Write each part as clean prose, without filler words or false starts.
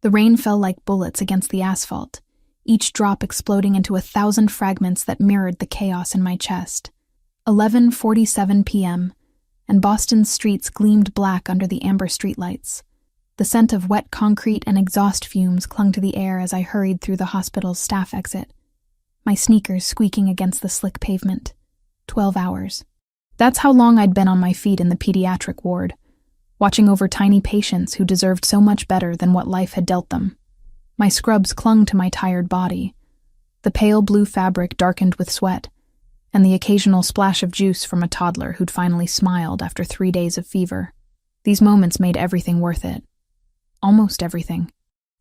The rain fell like bullets against the asphalt, each drop exploding into 1,000 fragments that mirrored the chaos in my chest. 11:47 p.m., and Boston's streets gleamed black under the amber streetlights. The scent of wet concrete and exhaust fumes clung to the air as I hurried through the hospital's staff exit, my sneakers squeaking against the slick pavement. 12 hours. That's how long I'd been on my feet in the pediatric ward, watching over tiny patients who deserved so much better than what life had dealt them. My scrubs clung to my tired body, the pale blue fabric darkened with sweat, and the occasional splash of juice from a toddler who'd finally smiled after 3 days of fever. These moments made everything worth it. Almost everything.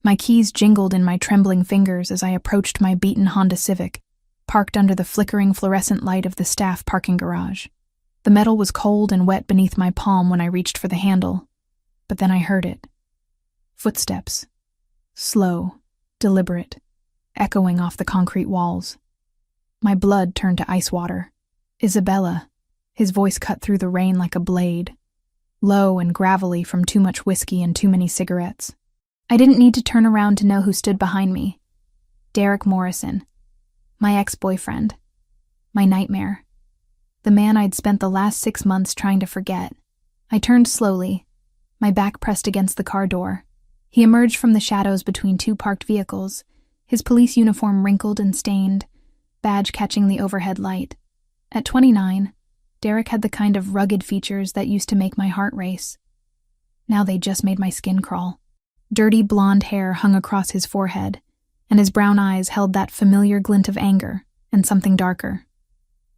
My keys jingled in my trembling fingers as I approached my beaten Honda Civic, parked under the flickering fluorescent light of the staff parking garage. The metal was cold and wet beneath my palm when I reached for the handle, but then I heard it. Footsteps. Slow, deliberate, echoing off the concrete walls. My blood turned to ice water. Isabella. His voice cut through the rain like a blade, low and gravelly from too much whiskey and too many cigarettes. I didn't need to turn around to know who stood behind me. Derek Morrison. My ex-boyfriend. My nightmare. The man I'd spent the last 6 months trying to forget. I turned slowly, my back pressed against the car door. He emerged from the shadows between 2 parked vehicles, his police uniform wrinkled and stained, badge catching the overhead light. At 29, Derek had the kind of rugged features that used to make my heart race. Now they just made my skin crawl. Dirty blonde hair hung across his forehead, and his brown eyes held that familiar glint of anger and something darker.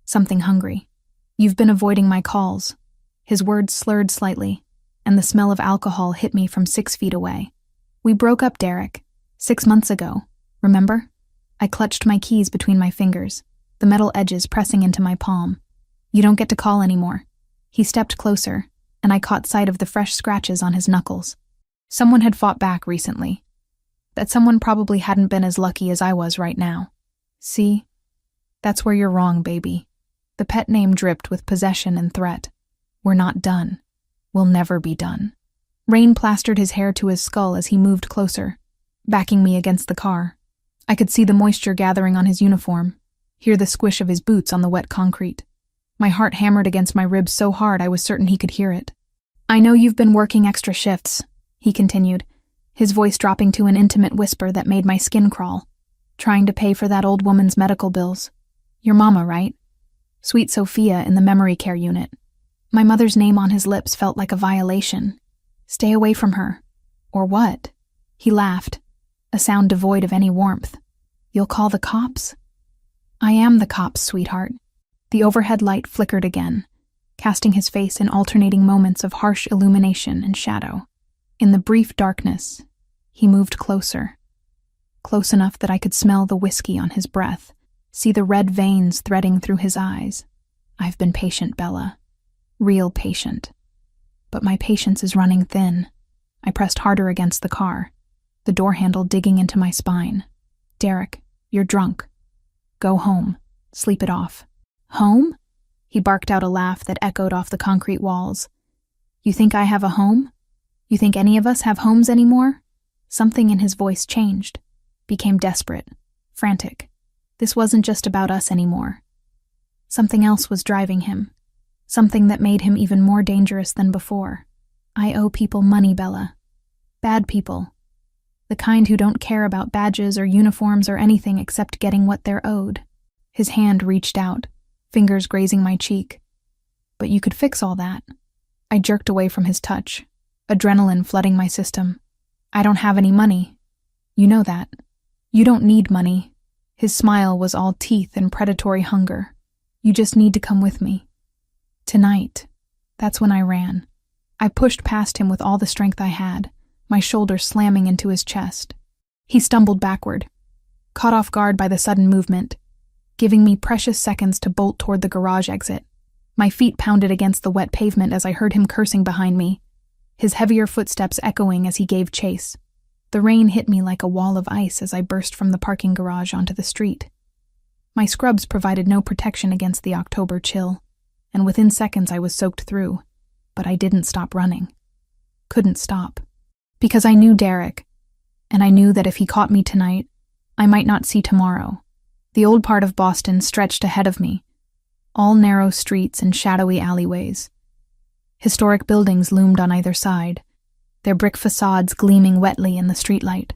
Something hungry. "You've been avoiding my calls." His words slurred slightly, and the smell of alcohol hit me from 6 feet away. "We broke up, Derek. 6 months ago. Remember?" I clutched my keys between my fingers, the metal edges pressing into my palm. "You don't get to call anymore." He stepped closer, and I caught sight of the fresh scratches on his knuckles. Someone had fought back recently. That someone probably hadn't been as lucky as I was right now. "See? That's where you're wrong, baby." The pet name dripped with possession and threat. "We're not done. We'll never be done." Rain plastered his hair to his skull as he moved closer, backing me against the car. I could see the moisture gathering on his uniform, hear the squish of his boots on the wet concrete. My heart hammered against my ribs so hard I was certain he could hear it. "I know you've been working extra shifts," he continued, his voice dropping to an intimate whisper that made my skin crawl. "Trying to pay for that old woman's medical bills. Your mama, right? Sweet Sophia in the memory care unit." My mother's name on his lips felt like a violation. "Stay away from her." "Or what?" He laughed, a sound devoid of any warmth. "You'll call the cops?" "I am the cops, sweetheart." The overhead light flickered again, casting his face in alternating moments of harsh illumination and shadow. In the brief darkness, he moved closer. Close enough that I could smell the whiskey on his breath, see the red veins threading through his eyes. "I've been patient, Bella. Real patient. But my patience is running thin." I pressed harder against the car, the door handle digging into my spine. "Derek, you're drunk. Go home. Sleep it off." "Home?" He barked out a laugh that echoed off the concrete walls. "You think I have a home? You think any of us have homes anymore?" Something in his voice changed, became desperate, frantic. This wasn't just about us anymore. Something else was driving him, something that made him even more dangerous than before. "I owe people money, Bella. Bad people. The kind who don't care about badges or uniforms or anything except getting what they're owed." His hand reached out, fingers grazing my cheek. "But you could fix all that." I jerked away from his touch, adrenaline flooding my system. "I don't have any money. You know that. You don't need money." His smile was all teeth and predatory hunger. "You just need to come with me. Tonight." That's when I ran. I pushed past him with all the strength I had, my shoulder slamming into his chest. He stumbled backward, caught off guard by the sudden movement, giving me precious seconds to bolt toward the garage exit. My feet pounded against the wet pavement as I heard him cursing behind me, his heavier footsteps echoing as he gave chase. The rain hit me like a wall of ice as I burst from the parking garage onto the street. My scrubs provided no protection against the October chill, and within seconds I was soaked through, but I didn't stop running. Couldn't stop. Because I knew Derek, and I knew that if he caught me tonight, I might not see tomorrow. The old part of Boston stretched ahead of me, all narrow streets and shadowy alleyways. Historic buildings loomed on either side, their brick facades gleaming wetly in the streetlight.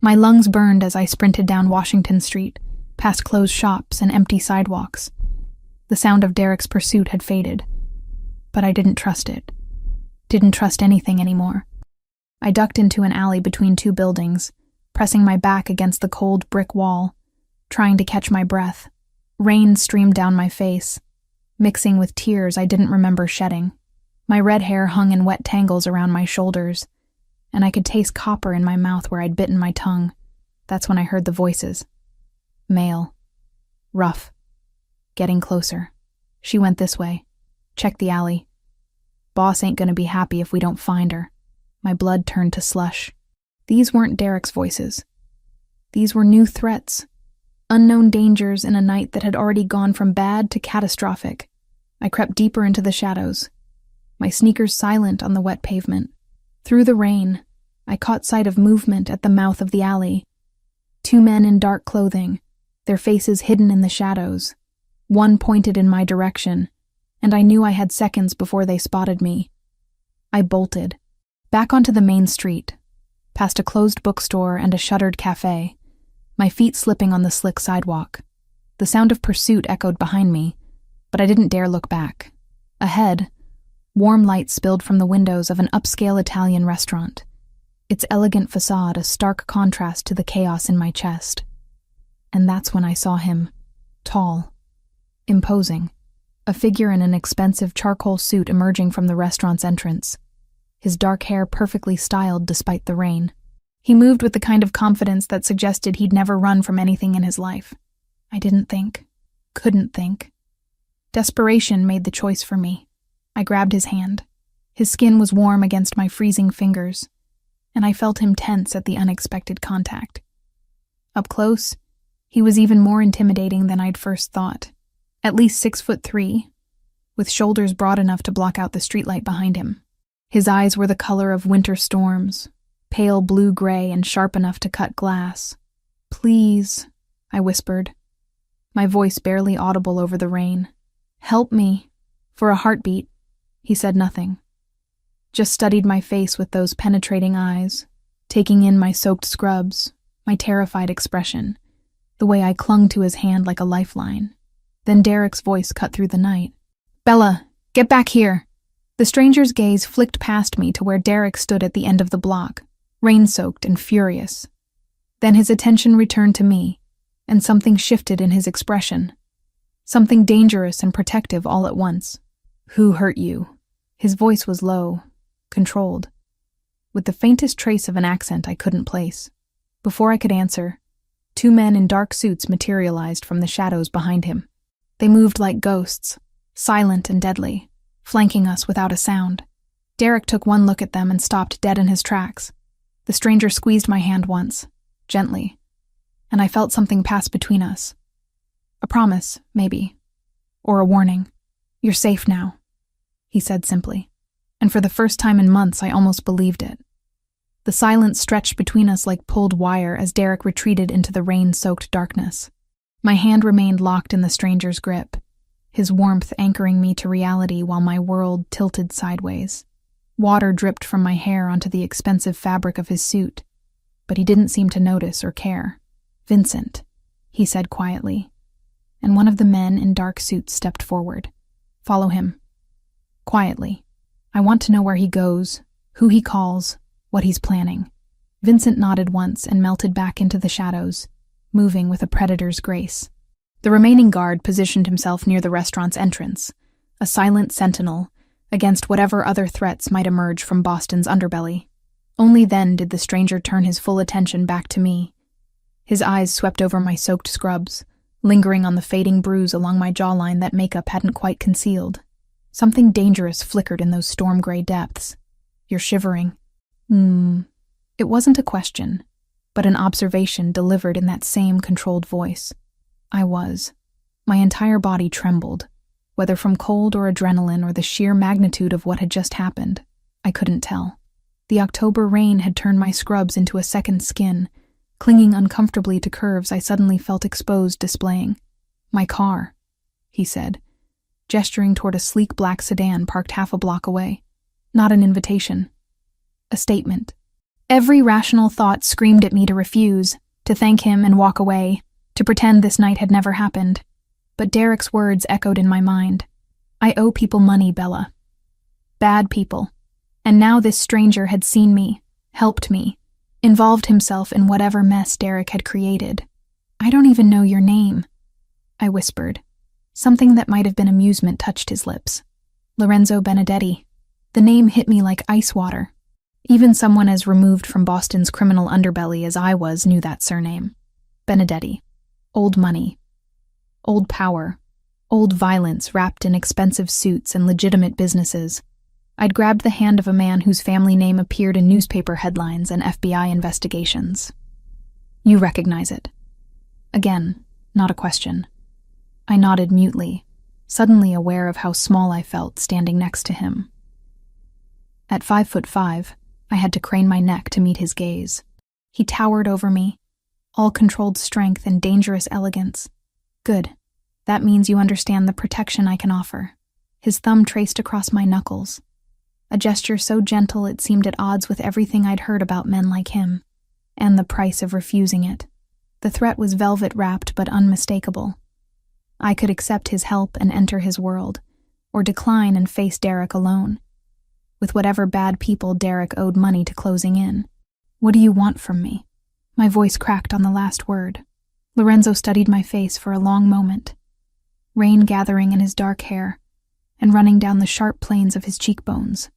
My lungs burned as I sprinted down Washington Street, past closed shops and empty sidewalks. The sound of Derek's pursuit had faded, but I didn't trust it. Didn't trust anything anymore. I ducked into an alley between two buildings, pressing my back against the cold brick wall, trying to catch my breath. Rain streamed down my face, mixing with tears I didn't remember shedding. My red hair hung in wet tangles around my shoulders, and I could taste copper in my mouth where I'd bitten my tongue. That's when I heard the voices. Male. Rough. Getting closer. She went this way. Check the alley. Boss ain't gonna be happy if we don't find her. My blood turned to slush. These weren't Derek's voices. These were new threats. Unknown dangers in a night that had already gone from bad to catastrophic. I crept deeper into the shadows, my sneakers silent on the wet pavement. Through the rain, I caught sight of movement at the mouth of the alley. Two men in dark clothing, their faces hidden in the shadows. One pointed in my direction, and I knew I had seconds before they spotted me. I bolted, back onto the main street, past a closed bookstore and a shuttered cafe, my feet slipping on the slick sidewalk. The sound of pursuit echoed behind me, but I didn't dare look back. Ahead, warm light spilled from the windows of an upscale Italian restaurant, its elegant facade a stark contrast to the chaos in my chest. And that's when I saw him, tall, imposing, a figure in an expensive charcoal suit emerging from the restaurant's entrance, his dark hair perfectly styled despite the rain. He moved with the kind of confidence that suggested he'd never run from anything in his life. I didn't think, couldn't think. Desperation made the choice for me. I grabbed his hand. His skin was warm against my freezing fingers, and I felt him tense at the unexpected contact. Up close, he was even more intimidating than I'd first thought. At least 6'3", with shoulders broad enough to block out the streetlight behind him. His eyes were the color of winter storms, pale blue-gray and sharp enough to cut glass. "Please," I whispered, my voice barely audible over the rain. "Help me." For a heartbeat, he said nothing. Just studied my face with those penetrating eyes, taking in my soaked scrubs, my terrified expression, the way I clung to his hand like a lifeline. Then Derek's voice cut through the night. "Bella, get back here." The stranger's gaze flicked past me to where Derek stood at the end of the block, rain-soaked and furious. Then his attention returned to me, and something shifted in his expression. Something dangerous and protective all at once. "Who hurt you?" His voice was low, controlled, with the faintest trace of an accent I couldn't place. Before I could answer, two men in dark suits materialized from the shadows behind him. They moved like ghosts, silent and deadly, flanking us without a sound. Derek took one look at them and stopped dead in his tracks. The stranger squeezed my hand once, gently, and I felt something pass between us. A promise, maybe, or a warning. "You're safe now," he said simply, and for the first time in months I almost believed it. The silence stretched between us like pulled wire as Derek retreated into the rain-soaked darkness. My hand remained locked in the stranger's grip, his warmth anchoring me to reality while my world tilted sideways. Water dripped from my hair onto the expensive fabric of his suit, but he didn't seem to notice or care. "Vincent," he said quietly, and one of the men in dark suits stepped forward. "Follow him." Quietly. "I want to know where he goes, who he calls, what he's planning." Vincent nodded once and melted back into the shadows, moving with a predator's grace. The remaining guard positioned himself near the restaurant's entrance, a silent sentinel against whatever other threats might emerge from Boston's underbelly. Only then did the stranger turn his full attention back to me. His eyes swept over my soaked scrubs, lingering on the fading bruise along my jawline that makeup hadn't quite concealed. Something dangerous flickered in those storm-gray depths. "You're shivering." It wasn't a question, but an observation delivered in that same controlled voice. I was. My entire body trembled, whether from cold or adrenaline or the sheer magnitude of what had just happened. I couldn't tell. The October rain had turned my scrubs into a second skin, clinging uncomfortably to curves I suddenly felt exposed displaying. "My car," he said, gesturing toward a sleek black sedan parked half a block away. Not an invitation. A statement. Every rational thought screamed at me to refuse, to thank him and walk away, to pretend this night had never happened. But Derek's words echoed in my mind. I owe people money, Bella. Bad people. And now this stranger had seen me, helped me, involved himself in whatever mess Derek had created. "I don't even know your name," I whispered. Something that might have been amusement touched his lips. "Lorenzo Benedetti." The name hit me like ice water. Even someone as removed from Boston's criminal underbelly as I was knew that surname. Benedetti. Old money. Old power. Old violence wrapped in expensive suits and legitimate businesses. I'd grabbed the hand of a man whose family name appeared in newspaper headlines and FBI investigations. "You recognize it?" Again, not a question. I nodded mutely, suddenly aware of how small I felt standing next to him. At 5'5", I had to crane my neck to meet his gaze. He towered over me, all controlled strength and dangerous elegance. "Good. That means you understand the protection I can offer." His thumb traced across my knuckles. A gesture so gentle it seemed at odds with everything I'd heard about men like him, and the price of refusing it. The threat was velvet-wrapped but unmistakable. I could accept his help and enter his world, or decline and face Derek alone, with whatever bad people Derek owed money to closing in. "What do you want from me?" My voice cracked on the last word. Lorenzo studied my face for a long moment, rain gathering in his dark hair and running down the sharp planes of his cheekbones.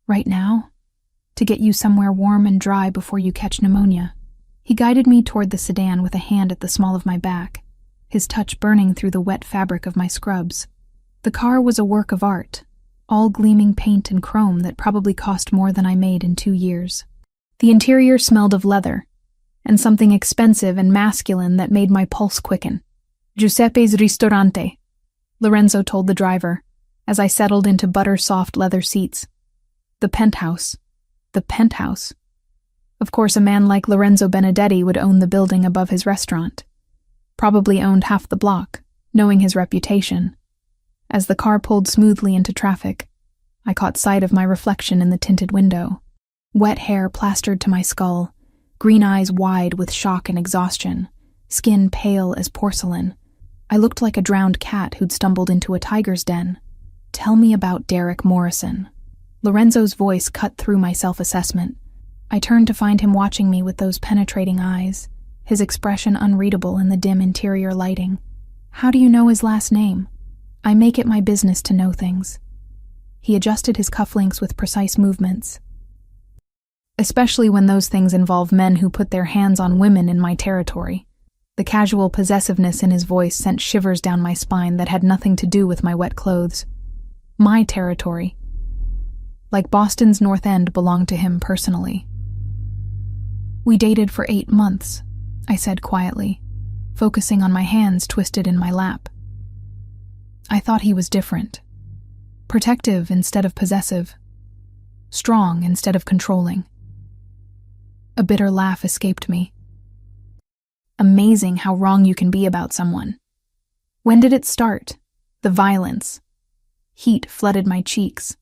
"Right now? To get you somewhere warm and dry before you catch pneumonia." He guided me toward the sedan with a hand at the small of my back, his touch burning through the wet fabric of my scrubs. The car was a work of art, all gleaming paint and chrome that probably cost more than I made in 2 years. The interior smelled of leather, and something expensive and masculine that made my pulse quicken. "Giuseppe's Ristorante," Lorenzo told the driver, as I settled into butter-soft leather seats. The penthouse. The penthouse. Of course, a man like Lorenzo Benedetti would own the building above his restaurant. Probably owned half the block, knowing his reputation. As the car pulled smoothly into traffic, I caught sight of my reflection in the tinted window. Wet hair plastered to my skull, green eyes wide with shock and exhaustion, skin pale as porcelain. I looked like a drowned cat who'd stumbled into a tiger's den. "Tell me about Derek Morrison." Lorenzo's voice cut through my self-assessment. I turned to find him watching me with those penetrating eyes, his expression unreadable in the dim interior lighting. "How do you know his last name?" "I make it my business to know things." He adjusted his cufflinks with precise movements. Especially when those things involve men who put their hands on women in my territory. The casual possessiveness in his voice sent shivers down my spine that had nothing to do with my wet clothes. My territory. Like Boston's North End belonged to him personally. "We dated for 8 months, I said quietly, focusing on my hands twisted in my lap. I thought he was different. Protective instead of possessive. Strong instead of controlling. A bitter laugh escaped me. Amazing how wrong you can be about someone. When did it start? The violence. Heat flooded my cheeks.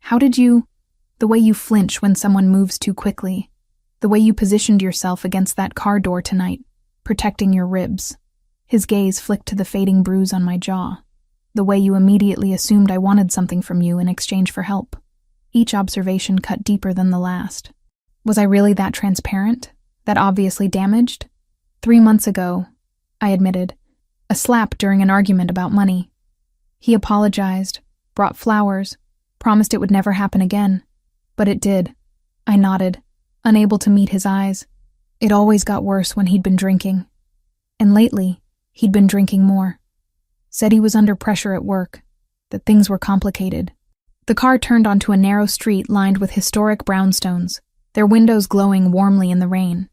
How did you... The way you flinch when someone moves too quickly. The way you positioned yourself against that car door tonight, protecting your ribs. His gaze flicked to the fading bruise on my jaw. The way you immediately assumed I wanted something from you in exchange for help. Each observation cut deeper than the last. Was I really that transparent? That obviously damaged? 3 months ago, I admitted, a slap during an argument about money. He apologized, brought flowers, promised it would never happen again. But it did. I nodded, unable to meet his eyes. It always got worse when he'd been drinking. And lately, he'd been drinking more. Said he was under pressure at work, that things were complicated. The car turned onto a narrow street lined with historic brownstones, their windows glowing warmly in the rain.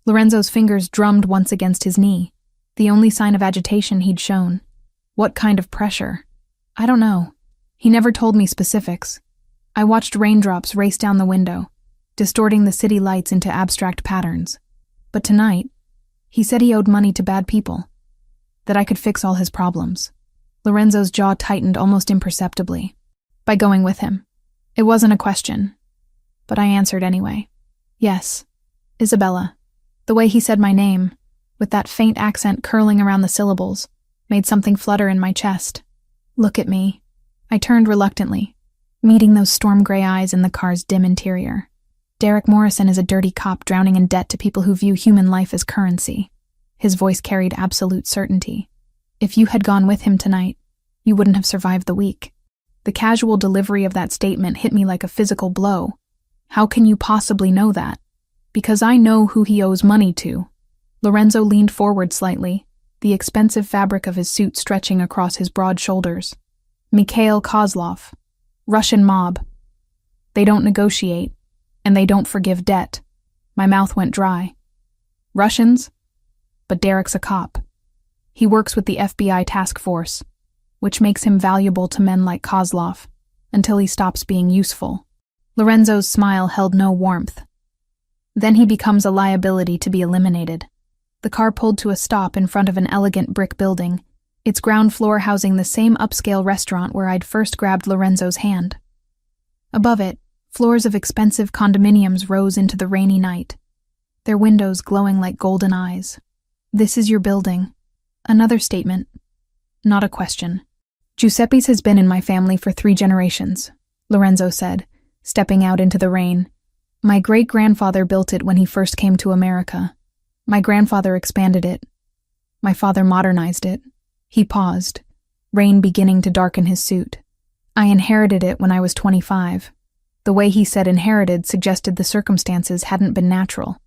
Lorenzo's fingers drummed once against his knee, the only sign of agitation he'd shown. What kind of pressure? I don't know. He never told me specifics. I watched raindrops race down the window, distorting the city lights into abstract patterns. But tonight, he said he owed money to bad people, that I could fix all his problems. Lorenzo's jaw tightened almost imperceptibly. By going with him. It wasn't a question, but I answered anyway. Yes, Isabella. The way he said my name, with that faint accent curling around the syllables, made something flutter in my chest. Look at me. I turned reluctantly, meeting those storm-gray eyes in the car's dim interior. Derek Morrison is a dirty cop drowning in debt to people who view human life as currency. His voice carried absolute certainty. If you had gone with him tonight, you wouldn't have survived the week. The casual delivery of that statement hit me like a physical blow. How can you possibly know that? Because I know who he owes money to. Lorenzo leaned forward slightly, the expensive fabric of his suit stretching across his broad shoulders. Mikhail Kozlov. Russian mob. They don't negotiate, and they don't forgive debt. My mouth went dry. Russians? But Derek's a cop. He works with the FBI task force, which makes him valuable to men like Kozlov, until he stops being useful. Lorenzo's smile held no warmth. Then he becomes a liability to be eliminated. The car pulled to a stop in front of an elegant brick building, its ground floor housing the same upscale restaurant where I'd first grabbed Lorenzo's hand. Above it, floors of expensive condominiums rose into the rainy night, their windows glowing like golden eyes. This is your building. Another statement, not a question. Giuseppe's has been in my family for 3 generations, Lorenzo said, stepping out into the rain. My great-grandfather built it when he first came to America. My grandfather expanded it. My father modernized it. He paused, rain beginning to darken his suit. I inherited it when I was 25. The way he said inherited suggested the circumstances hadn't been natural.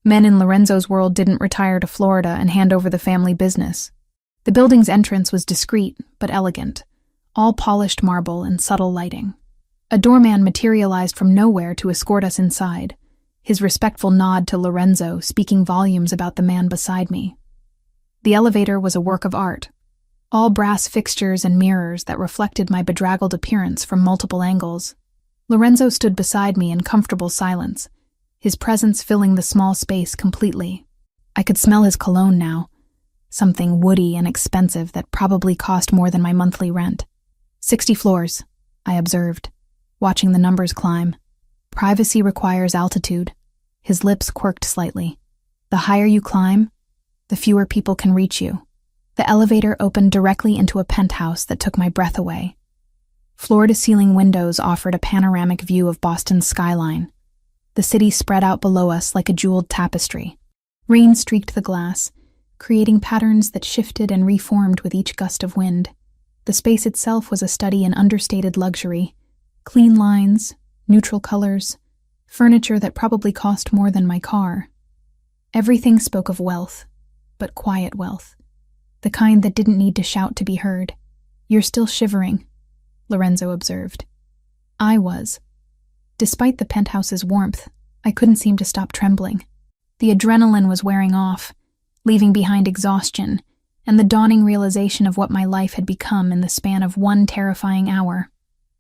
Men in Lorenzo's world didn't retire to Florida and hand over the family business. The building's entrance was discreet but elegant, all polished marble and subtle lighting. A doorman materialized from nowhere to escort us inside, his respectful nod to Lorenzo speaking volumes about the man beside me. The elevator was a work of art, all brass fixtures and mirrors that reflected my bedraggled appearance from multiple angles. Lorenzo stood beside me in comfortable silence, his presence filling the small space completely. I could smell his cologne now, something woody and expensive that probably cost more than my monthly rent. 60 floors, I observed, watching the numbers climb. Privacy requires altitude. His lips quirked slightly. The higher you climb, the fewer people can reach you. The elevator opened directly into a penthouse that took my breath away. Floor-to-ceiling windows offered a panoramic view of Boston's skyline. The city spread out below us like a jeweled tapestry. Rain streaked the glass, creating patterns that shifted and reformed with each gust of wind. The space itself was a study in understated luxury. Clean lines, neutral colors, furniture that probably cost more than my car. Everything spoke of wealth, but quiet wealth. The kind that didn't need to shout to be heard. You're still shivering, Lorenzo observed. I was. Despite the penthouse's warmth, I couldn't seem to stop trembling. The adrenaline was wearing off, leaving behind exhaustion and the dawning realization of what my life had become in the span of 1 terrifying hour.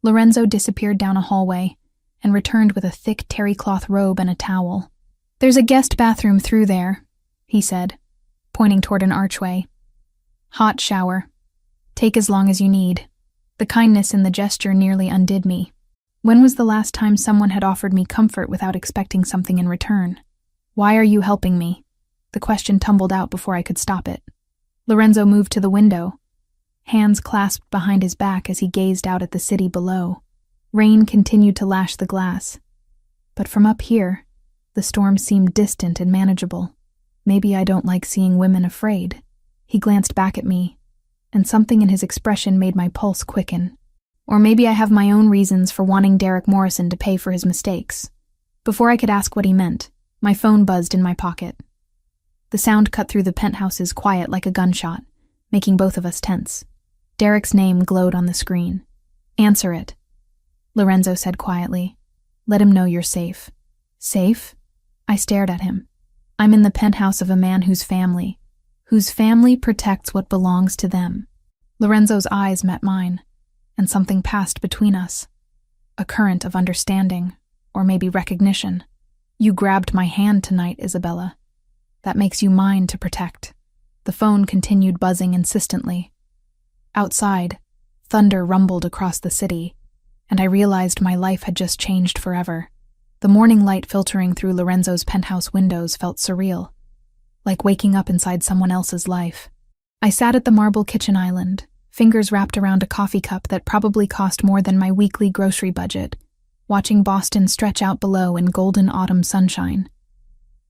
Lorenzo disappeared down a hallway and returned with a thick terry cloth robe and a towel. There's a guest bathroom through there, he said, pointing toward an archway. Hot shower. Take as long as you need. The kindness in the gesture nearly undid me. When was the last time someone had offered me comfort without expecting something in return? Why are you helping me? The question tumbled out before I could stop it. Lorenzo moved to the window, hands clasped behind his back as he gazed out at the city below. Rain continued to lash the glass. But from up here, the storm seemed distant and manageable. Maybe I don't like seeing women afraid. He glanced back at me, and something in his expression made my pulse quicken. Or maybe I have my own reasons for wanting Derek Morrison to pay for his mistakes. Before I could ask what he meant, my phone buzzed in my pocket. The sound cut through the penthouse's quiet like a gunshot, making both of us tense. Derek's name glowed on the screen. Answer it, Lorenzo said quietly. Let him know you're safe. Safe? I stared at him. I'm in the penthouse of a man whose family protects what belongs to them. Lorenzo's eyes met mine, and something passed between us. A current of understanding, or maybe recognition. You grabbed my hand tonight, Isabella. That makes you mine to protect. The phone continued buzzing insistently. Outside, thunder rumbled across the city, and I realized my life had just changed forever. The morning light filtering through Lorenzo's penthouse windows felt surreal, like waking up inside someone else's life. I sat at the marble kitchen island, fingers wrapped around a coffee cup that probably cost more than my weekly grocery budget, watching Boston stretch out below in golden autumn sunshine.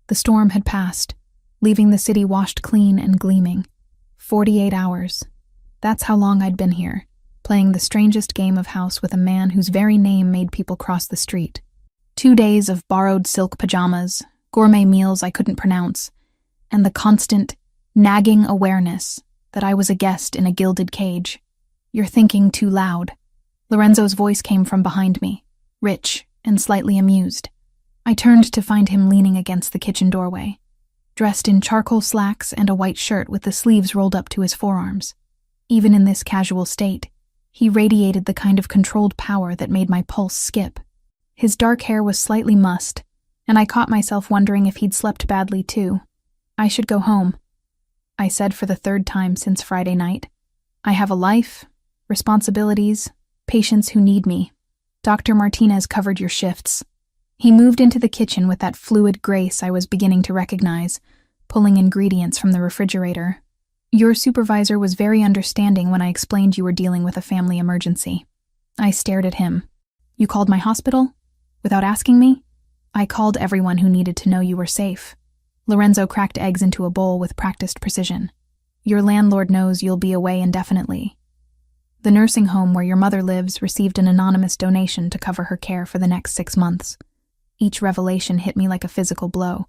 The storm had passed, leaving the city washed clean and gleaming. 48 hours. That's how long I'd been here, playing the strangest game of house with a man whose very name made people cross the street. 2 days of borrowed silk pajamas, gourmet meals I couldn't pronounce, and the constant, nagging awareness that I was a guest in a gilded cage. You're thinking too loud. Lorenzo's voice came from behind me, rich and slightly amused. I turned to find him leaning against the kitchen doorway, dressed in charcoal slacks and a white shirt with the sleeves rolled up to his forearms. Even in this casual state, he radiated the kind of controlled power that made my pulse skip. His dark hair was slightly mussed, and I caught myself wondering if he'd slept badly too. I should go home, I said for the third time since Friday night. I have a life, responsibilities, patients who need me. Dr. Martinez covered your shifts. He moved into the kitchen with that fluid grace I was beginning to recognize, pulling ingredients from the refrigerator. Your supervisor was very understanding when I explained you were dealing with a family emergency. I stared at him. You called my hospital? Without asking me? I called everyone who needed to know you were safe. Lorenzo cracked eggs into a bowl with practiced precision. Your landlord knows you'll be away indefinitely. The nursing home where your mother lives received an anonymous donation to cover her care for the next 6 months. Each revelation hit me like a physical blow.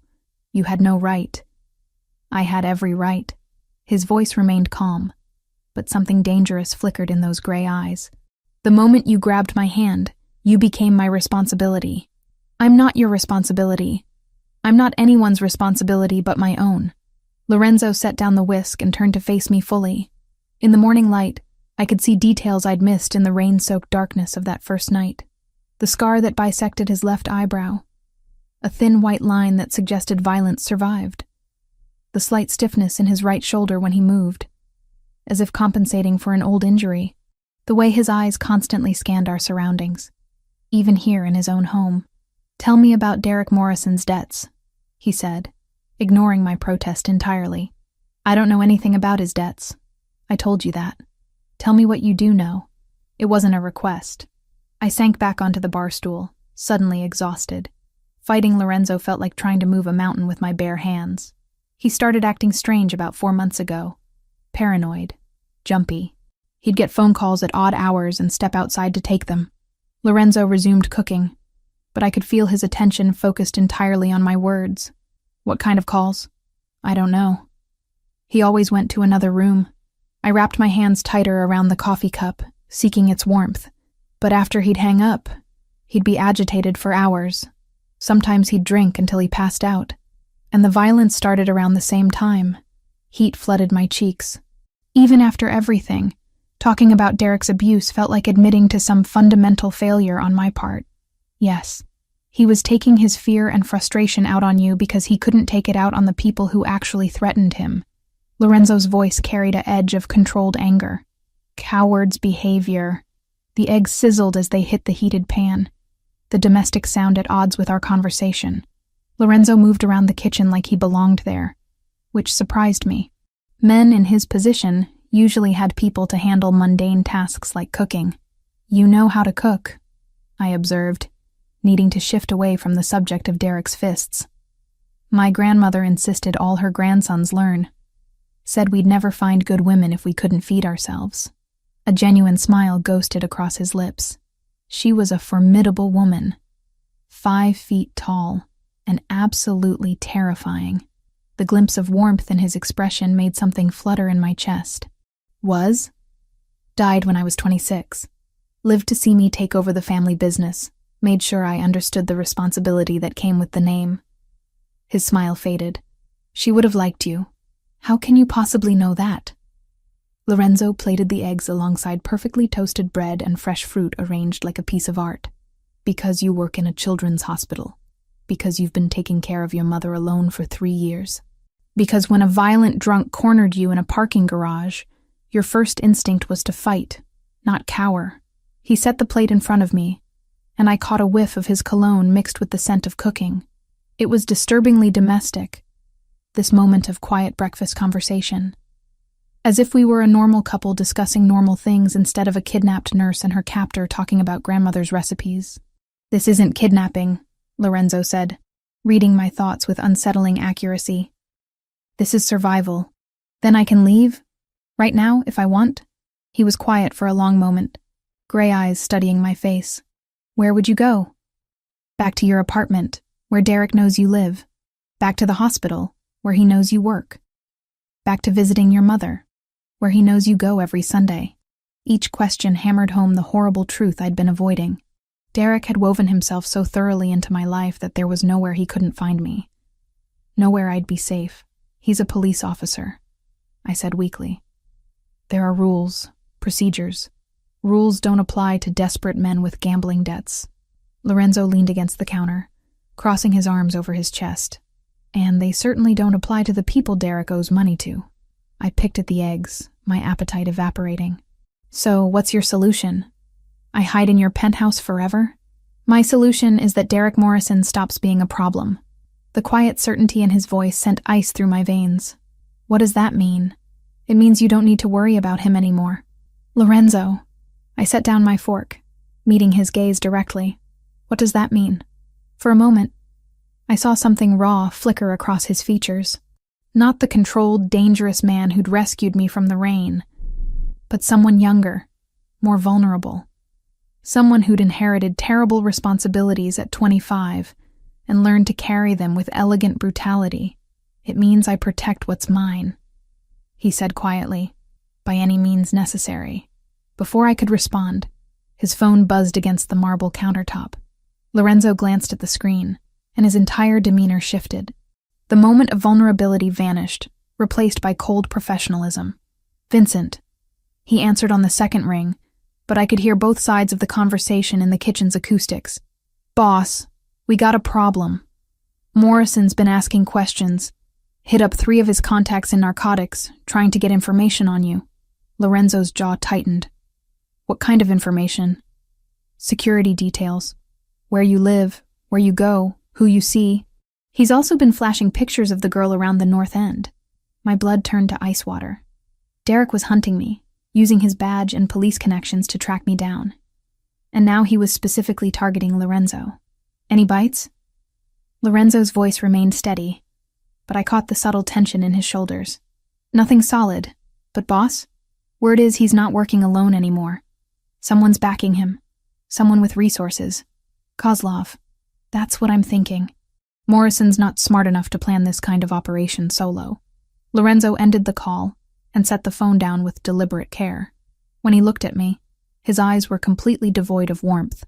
You had no right. I had every right. His voice remained calm, but something dangerous flickered in those gray eyes. The moment you grabbed my hand, you became my responsibility. I'm not your responsibility. I'm not anyone's responsibility but my own. Lorenzo set down the whisk and turned to face me fully. In the morning light, I could see details I'd missed in the rain-soaked darkness of that first night. The scar that bisected his left eyebrow. A thin white line that suggested violence survived. The slight stiffness in his right shoulder when he moved, as if compensating for an old injury. The way his eyes constantly scanned our surroundings, even here in his own home. Tell me about Derek Morrison's debts, he said, ignoring my protest entirely. I don't know anything about his debts. I told you that. Tell me what you do know. It wasn't a request. I sank back onto the bar stool, suddenly exhausted. Fighting Lorenzo felt like trying to move a mountain with my bare hands. He started acting strange about 4 months ago. Paranoid. Jumpy. He'd get phone calls at odd hours and step outside to take them. Lorenzo resumed cooking, but I could feel his attention focused entirely on my words. What kind of calls? I don't know. He always went to another room. I wrapped my hands tighter around the coffee cup, seeking its warmth. But after he'd hang up, he'd be agitated for hours. Sometimes he'd drink until he passed out. And the violence started around the same time. Heat flooded my cheeks. Even after everything, talking about Derek's abuse felt like admitting to some fundamental failure on my part. Yes, he was taking his fear and frustration out on you because he couldn't take it out on the people who actually threatened him. Lorenzo's voice carried an edge of controlled anger. Coward's behavior. The eggs sizzled as they hit the heated pan, the domestic sound at odds with our conversation. Lorenzo moved around the kitchen like he belonged there, which surprised me. Men in his position usually had people to handle mundane tasks like cooking. You know how to cook, I observed, needing to shift away from the subject of Derek's fists. My grandmother insisted all her grandsons learn. Said we'd never find good women if we couldn't feed ourselves. A genuine smile ghosted across his lips. She was a formidable woman, 5 feet tall, and absolutely terrifying. The glimpse of warmth in his expression made something flutter in my chest. Was? Died when I was 26. Lived to see me take over the family business. Made sure I understood the responsibility that came with the name. His smile faded. She would have liked you. How can you possibly know that? Lorenzo plated the eggs alongside perfectly toasted bread and fresh fruit arranged like a piece of art. Because you work in a children's hospital. Because you've been taking care of your mother alone for 3 years. Because when a violent drunk cornered you in a parking garage, your first instinct was to fight, not cower. He set the plate in front of me, and I caught a whiff of his cologne mixed with the scent of cooking. It was disturbingly domestic, this moment of quiet breakfast conversation. As if we were a normal couple discussing normal things instead of a kidnapped nurse and her captor talking about grandmother's recipes. "This isn't kidnapping," Lorenzo said, reading my thoughts with unsettling accuracy. "This is survival. Then I can leave? Right now, if I want?" He was quiet for a long moment, gray eyes studying my face. "Where would you go?" "Back to your apartment, where Derek knows you live. Back to the hospital, where he knows you work. Back to visiting your mother, where he knows you go every Sunday." Each question hammered home the horrible truth I'd been avoiding. Derek had woven himself so thoroughly into my life that there was nowhere he couldn't find me. Nowhere I'd be safe. "He's a police officer," I said weakly. "There are rules, procedures. Rules don't apply to desperate men with gambling debts." Lorenzo leaned against the counter, crossing his arms over his chest. "And they certainly don't apply to the people Derek owes money to." I picked at the eggs, my appetite evaporating. "So, what's your solution? I hide in your penthouse forever?" "My solution is that Derek Morrison stops being a problem." The quiet certainty in his voice sent ice through my veins. "What does that mean?" "It means you don't need to worry about him anymore." "Lorenzo." I set down my fork, meeting his gaze directly. "What does that mean?" For a moment, I saw something raw flicker across his features. Not the controlled, dangerous man who'd rescued me from the rain, but someone younger, more vulnerable. Someone who'd inherited terrible responsibilities at 25 and learned to carry them with elegant brutality. "It means I protect what's mine," he said quietly, "by any means necessary." Before I could respond, his phone buzzed against the marble countertop. Lorenzo glanced at the screen, and his entire demeanor shifted. The moment of vulnerability vanished, replaced by cold professionalism. "Vincent." He answered on the second ring, but I could hear both sides of the conversation in the kitchen's acoustics. "Boss, we got a problem. Morrison's been asking questions. Hit up 3 of his contacts in narcotics, trying to get information on you." Lorenzo's jaw tightened. "What kind of information?" "Security details. Where you live, where you go, who you see. He's also been flashing pictures of the girl around the North End." My blood turned to ice water. Derek was hunting me, using his badge and police connections to track me down. And now he was specifically targeting Lorenzo. "Any bites?" Lorenzo's voice remained steady, but I caught the subtle tension in his shoulders. "Nothing solid, but boss, word is he's not working alone anymore. Someone's backing him. Someone with resources. Kozlov. That's what I'm thinking. Morrison's not smart enough to plan this kind of operation solo." Lorenzo ended the call and set the phone down with deliberate care. When he looked at me, his eyes were completely devoid of warmth.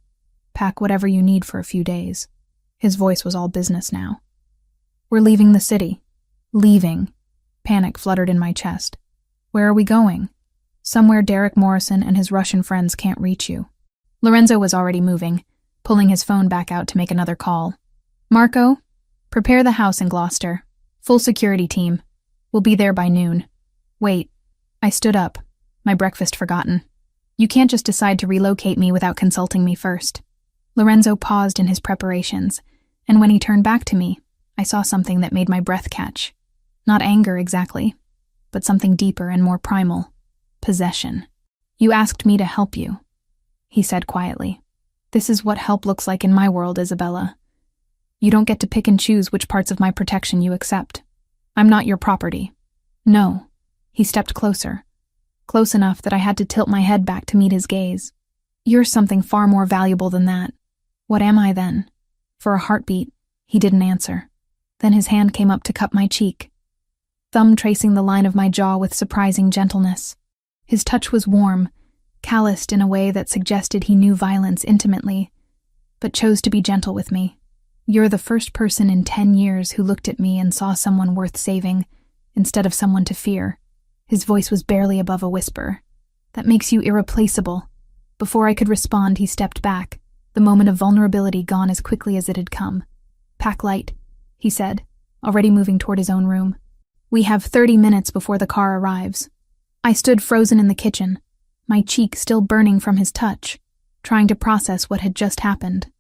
"Pack whatever you need for a few days." His voice was all business now. "We're leaving the city." "Leaving." Panic fluttered in my chest. "Where are we going?" "Somewhere Derek Morrison and his Russian friends can't reach you." Lorenzo was already moving, pulling his phone back out to make another call. "Marco, prepare the house in Gloucester. Full security team. We'll be there by noon." "Wait." I stood up, my breakfast forgotten. "You can't just decide to relocate me without consulting me first." Lorenzo paused in his preparations, and when he turned back to me, I saw something that made my breath catch. Not anger exactly, but something deeper and more primal. Possession. "You asked me to help you," he said quietly. "This is what help looks like in my world, Isabella. You don't get to pick and choose which parts of my protection you accept. I'm not your property." "No." He stepped closer, close enough that I had to tilt my head back to meet his gaze. "You're something far more valuable than that." "What am I then?" For a heartbeat, he didn't answer. Then his hand came up to cup my cheek, thumb tracing the line of my jaw with surprising gentleness. His touch was warm, calloused in a way that suggested he knew violence intimately, but chose to be gentle with me. "You're the first person in 10 years who looked at me and saw someone worth saving, instead of someone to fear." His voice was barely above a whisper. "That makes you irreplaceable." Before I could respond, he stepped back, the moment of vulnerability gone as quickly as it had come. "Pack light," he said, already moving toward his own room. "We have 30 minutes before the car arrives." I stood frozen in the kitchen, my cheek still burning from his touch, trying to process what had just happened.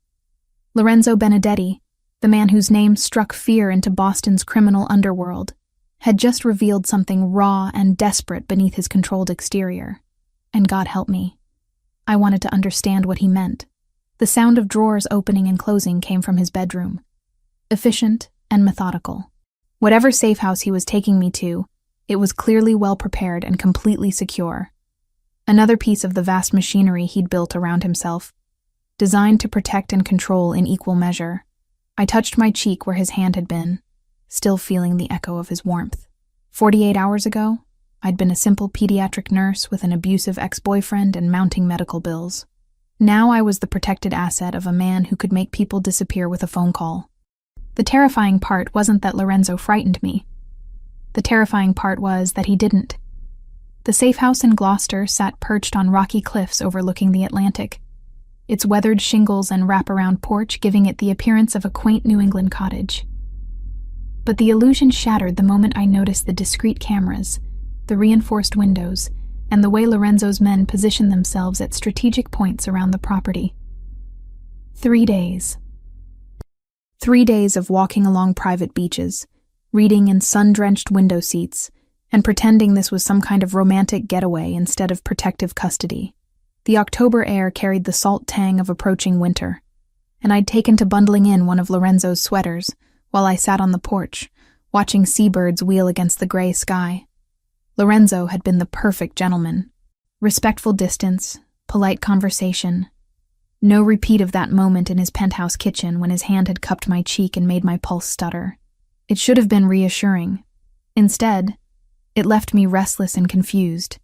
Lorenzo Benedetti, the man whose name struck fear into Boston's criminal underworld, had just revealed something raw and desperate beneath his controlled exterior. And God help me, I wanted to understand what he meant. The sound of drawers opening and closing came from his bedroom. Efficient and methodical. Whatever safe house he was taking me to, it was clearly well prepared and completely secure. Another piece of the vast machinery he'd built around himself, designed to protect and control in equal measure. I touched my cheek where his hand had been, still feeling the echo of his warmth. 48 hours ago, I'd been a simple pediatric nurse with an abusive ex-boyfriend and mounting medical bills. Now I was the protected asset of a man who could make people disappear with a phone call. The terrifying part wasn't that Lorenzo frightened me. The terrifying part was that he didn't. The safe house in Gloucester sat perched on rocky cliffs overlooking the Atlantic, its weathered shingles and wraparound porch giving it the appearance of a quaint New England cottage. But the illusion shattered the moment I noticed the discreet cameras, the reinforced windows, and the way Lorenzo's men positioned themselves at strategic points around the property. 3 days. 3 days of walking along private beaches, reading in sun-drenched window seats, and pretending this was some kind of romantic getaway instead of protective custody. The October air carried the salt tang of approaching winter, and I'd taken to bundling in one of Lorenzo's sweaters while I sat on the porch, watching seabirds wheel against the gray sky. Lorenzo had been the perfect gentleman. Respectful distance, polite conversation. No repeat of that moment in his penthouse kitchen when his hand had cupped my cheek and made my pulse stutter. It should have been reassuring. Instead, it left me restless and confused,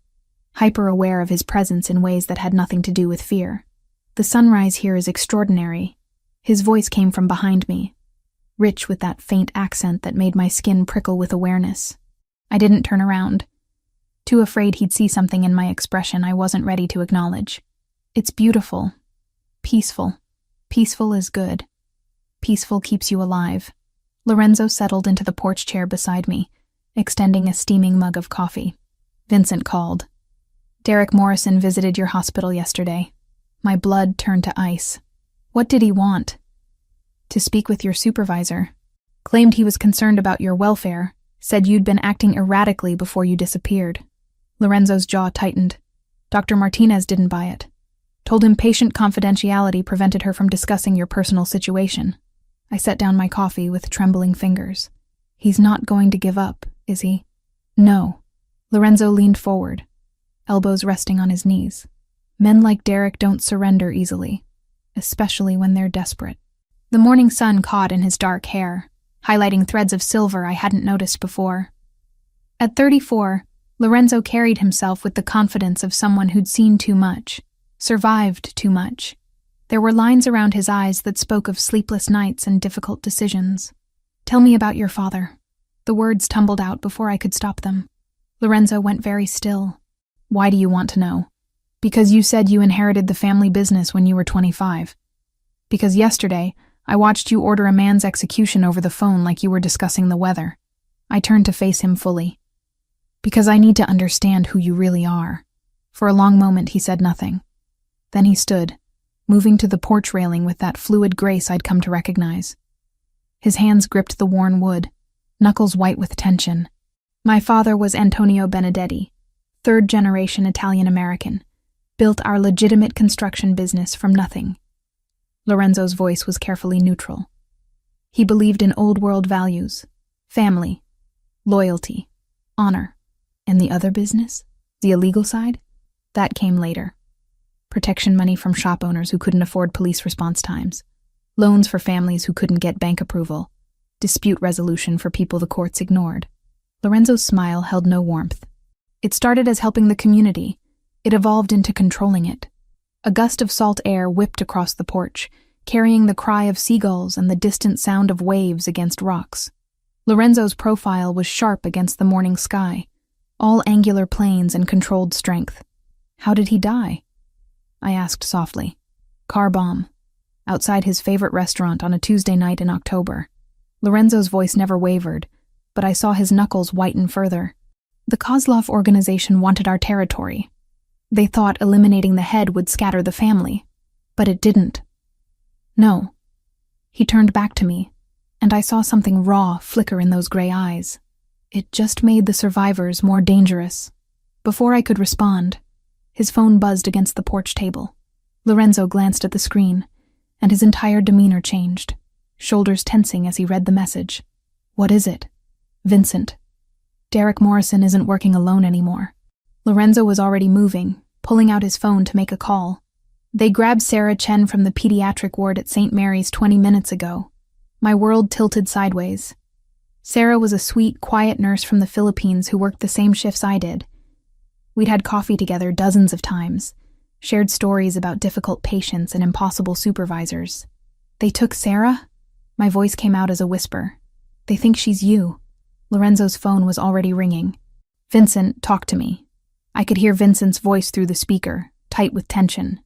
hyper-aware of his presence in ways that had nothing to do with fear. "The sunrise here is extraordinary." His voice came from behind me, rich with that faint accent that made my skin prickle with awareness. I didn't turn around, too afraid he'd see something in my expression I wasn't ready to acknowledge. "It's beautiful. Peaceful. Peaceful is good. Peaceful keeps you alive." Lorenzo settled into the porch chair beside me, extending a steaming mug of coffee. Vincent called. "Derek Morrison visited your hospital yesterday." My blood turned to ice. "What did he want?" "To speak with your supervisor. Claimed he was concerned about your welfare, said you'd been acting erratically before you disappeared." Lorenzo's jaw tightened. "Dr. Martinez didn't buy it. Told him patient confidentiality prevented her from discussing your personal situation." I set down my coffee with trembling fingers. "He's not going to give up, is he?" "No." Lorenzo leaned forward, elbows resting on his knees. "Men like Derek don't surrender easily, especially when they're desperate." The morning sun caught in his dark hair, highlighting threads of silver I hadn't noticed before. At 34, Lorenzo carried himself with the confidence of someone who'd seen too much, survived too much. There were lines around his eyes that spoke of sleepless nights and difficult decisions. "Tell me about your father." The words tumbled out before I could stop them. Lorenzo went very still. "Why do you want to know?" "Because you said you inherited the family business when you were 25. Because yesterday, I watched you order a man's execution over the phone like you were discussing the weather." I turned to face him fully. "Because I need to understand who you really are." For a long moment he said nothing. Then he stood, moving to the porch railing with that fluid grace I'd come to recognize. His hands gripped the worn wood, knuckles white with tension. "My father was Antonio Benedetti, third-generation Italian-American, built our legitimate construction business from nothing." Lorenzo's voice was carefully neutral. "He believed in old-world values, family, loyalty, honor. And the other business, the illegal side, that came later. Protection money from shop owners who couldn't afford police response times, loans for families who couldn't get bank approval, dispute resolution for people the courts ignored." Lorenzo's smile held no warmth. "It started as helping the community. It evolved into controlling it." A gust of salt air whipped across the porch, carrying the cry of seagulls and the distant sound of waves against rocks. Lorenzo's profile was sharp against the morning sky, all angular planes and controlled strength. "How did he die?" I asked softly. "Car bomb. outside his favorite restaurant on a Tuesday night in October. Lorenzo's voice never wavered, but I saw his knuckles whiten further. The Kozlov organization wanted our territory. They thought eliminating the head would scatter the family, but it didn't. No. He turned back to me, and I saw something raw flicker in those gray eyes. It just made the survivors more dangerous. Before I could respond, his phone buzzed against the porch table. Lorenzo glanced at the screen, and his entire demeanor changed, shoulders tensing as he read the message. What is it? Vincent. Derek Morrison isn't working alone anymore. Lorenzo was already moving, pulling out his phone to make a call. They grabbed Sarah Chen from the pediatric ward at St. Mary's 20 minutes ago. My world tilted sideways. Sarah was a sweet, quiet nurse from the Philippines who worked the same shifts I did. We'd had coffee together dozens of times, shared stories about difficult patients and impossible supervisors. They took Sarah? My voice came out as a whisper. They think she's you. Lorenzo's phone was already ringing. Vincent, talk to me. I could hear Vincent's voice through the speaker, tight with tension.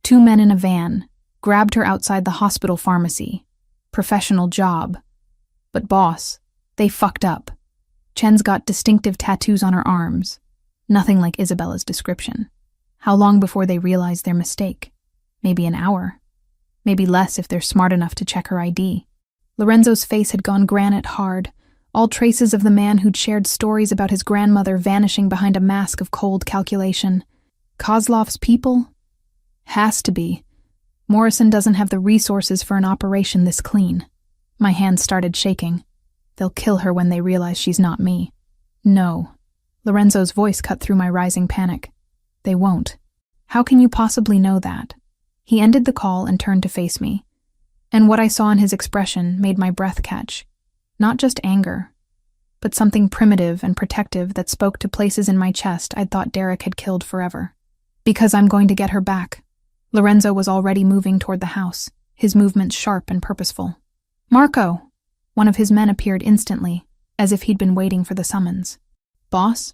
2 men in a van, grabbed her outside the hospital pharmacy. Professional job. But boss, they fucked up. Chen's got distinctive tattoos on her arms. Nothing like Isabella's description. How long before they realize their mistake? Maybe an hour. Maybe less if they're smart enough to check her ID. Lorenzo's face had gone granite hard, all traces of the man who'd shared stories about his grandmother vanishing behind a mask of cold calculation. Kozlov's people? Has to be. Morrison doesn't have the resources for an operation this clean. My hands started shaking. They'll kill her when they realize she's not me. No. Lorenzo's voice cut through my rising panic. They won't. How can you possibly know that? He ended the call and turned to face me. And what I saw in his expression made my breath catch. Not just anger, but something primitive and protective that spoke to places in my chest I'd thought Derek had killed forever. Because I'm going to get her back. Lorenzo was already moving toward the house, his movements sharp and purposeful. Marco! One of his men appeared instantly, as if he'd been waiting for the summons. Boss,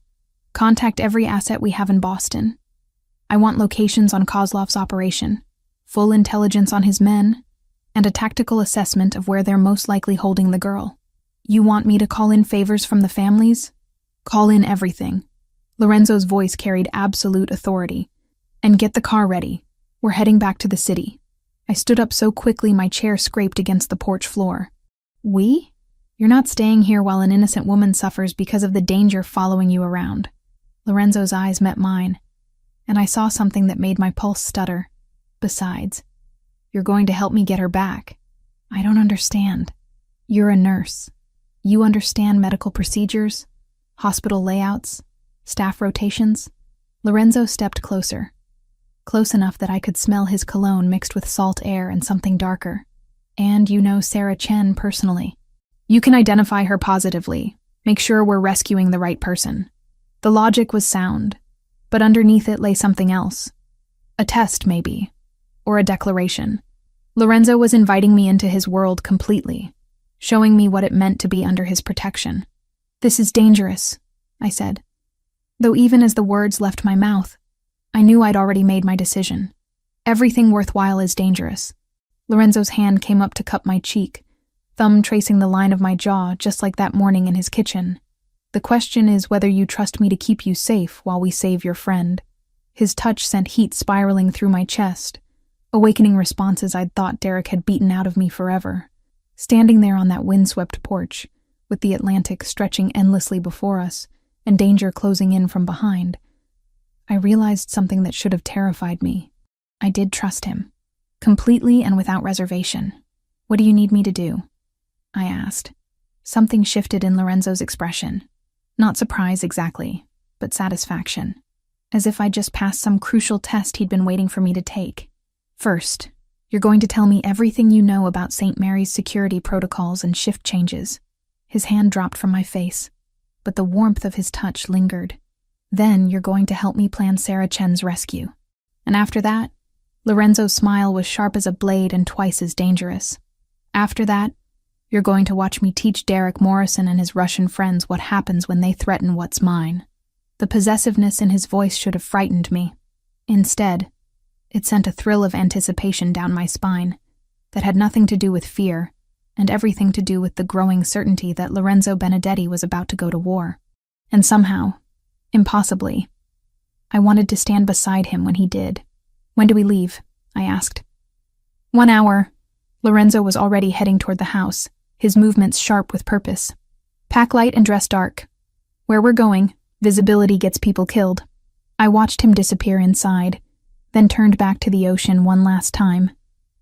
contact every asset we have in Boston. I want locations on Kozlov's operation, full intelligence on his men, and a tactical assessment of where they're most likely holding the girl. You want me to call in favors from the families? Call in everything. Lorenzo's voice carried absolute authority. And get the car ready. We're heading back to the city. I stood up so quickly my chair scraped against the porch floor. We? You're not staying here while an innocent woman suffers because of the danger following you around. Lorenzo's eyes met mine, and I saw something that made my pulse stutter. Besides, you're going to help me get her back. I don't understand. You're a nurse. You understand medical procedures, hospital layouts, staff rotations. Lorenzo stepped closer. Close enough that I could smell his cologne mixed with salt air and something darker. And you know Sarah Chen personally. You can identify her positively. Make sure we're rescuing the right person. The logic was sound, but underneath it lay something else. A test, maybe. Or a declaration. Lorenzo was inviting me into his world completely, showing me what it meant to be under his protection. This is dangerous, I said. Though even as the words left my mouth, I knew I'd already made my decision. Everything worthwhile is dangerous. Lorenzo's hand came up to cup my cheek, thumb tracing the line of my jaw just like that morning in his kitchen. The question is whether you trust me to keep you safe while we save your friend. His touch sent heat spiraling through my chest, awakening responses I'd thought Derek had beaten out of me forever. Standing there on that windswept porch, with the Atlantic stretching endlessly before us and danger closing in from behind, I realized something that should have terrified me. I did trust him, completely and without reservation. What do you need me to do? I asked. Something shifted in Lorenzo's expression. Not surprise exactly, but satisfaction. As if I'd just passed some crucial test he'd been waiting for me to take. First, you're going to tell me everything you know about St. Mary's security protocols and shift changes. His hand dropped from my face, but the warmth of his touch lingered. Then you're going to help me plan Sarah Chen's rescue. And after that, Lorenzo's smile was sharp as a blade and twice as dangerous. After that, you're going to watch me teach Derek Morrison and his Russian friends what happens when they threaten what's mine. The possessiveness in his voice should have frightened me. Instead, it sent a thrill of anticipation down my spine. that had nothing to do with fear and everything to do with the growing certainty that Lorenzo Benedetti was about to go to war. And somehow, impossibly, I wanted to stand beside him when he did. "When do we leave?" I asked. 1 hour. Lorenzo was already heading toward the house, his movements sharp with purpose. "Pack light and dress dark. Where we're going, visibility gets people killed." I watched him disappear inside, then turned back to the ocean one last time.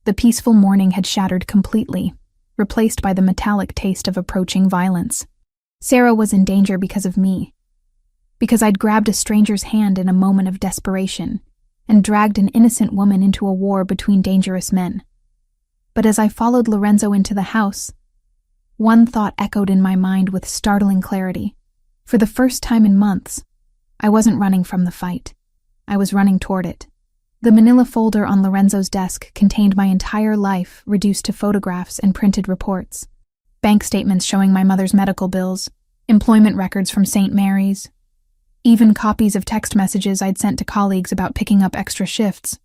The peaceful morning had shattered completely, replaced by the metallic taste of approaching violence. Sarah was in danger because of me, because I'd grabbed a stranger's hand in a moment of desperation and dragged an innocent woman into a war between dangerous men. But as I followed Lorenzo into the house, one thought echoed in my mind with startling clarity. For the first time in months, I wasn't running from the fight. I was running toward it. The manila folder on Lorenzo's desk contained my entire life reduced to photographs and printed reports. Bank statements showing my mother's medical bills, employment records from St. Mary's, even copies of text messages I'd sent to colleagues about picking up extra shifts.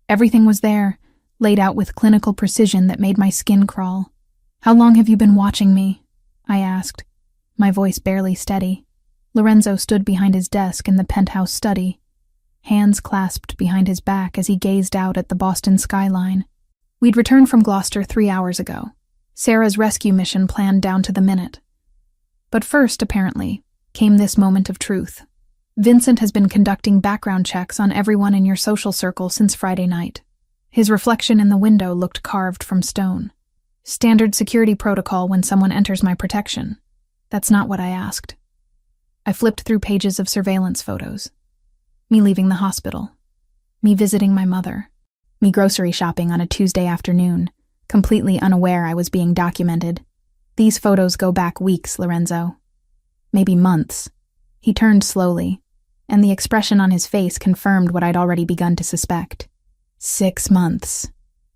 Everything was there, laid out with clinical precision that made my skin crawl. "How long have you been watching me?" I asked, my voice barely steady. Lorenzo stood behind his desk in the penthouse study, hands clasped behind his back as he gazed out at the Boston skyline. "We'd returned from Gloucester 3 hours ago. Sarah's rescue mission planned down to the minute. But first, apparently, came this moment of truth. Vincent has been conducting background checks on everyone in your social circle since Friday night. His reflection in the window looked carved from stone. Standard security protocol when someone enters my protection. That's not what I asked. I flipped through pages of surveillance photos. Me leaving the hospital. Me visiting my mother. Me grocery shopping on a Tuesday afternoon, completely unaware I was being documented. These photos go back weeks, Lorenzo. Maybe months. He turned slowly, and the expression on his face confirmed what I'd already begun to suspect. 6 months.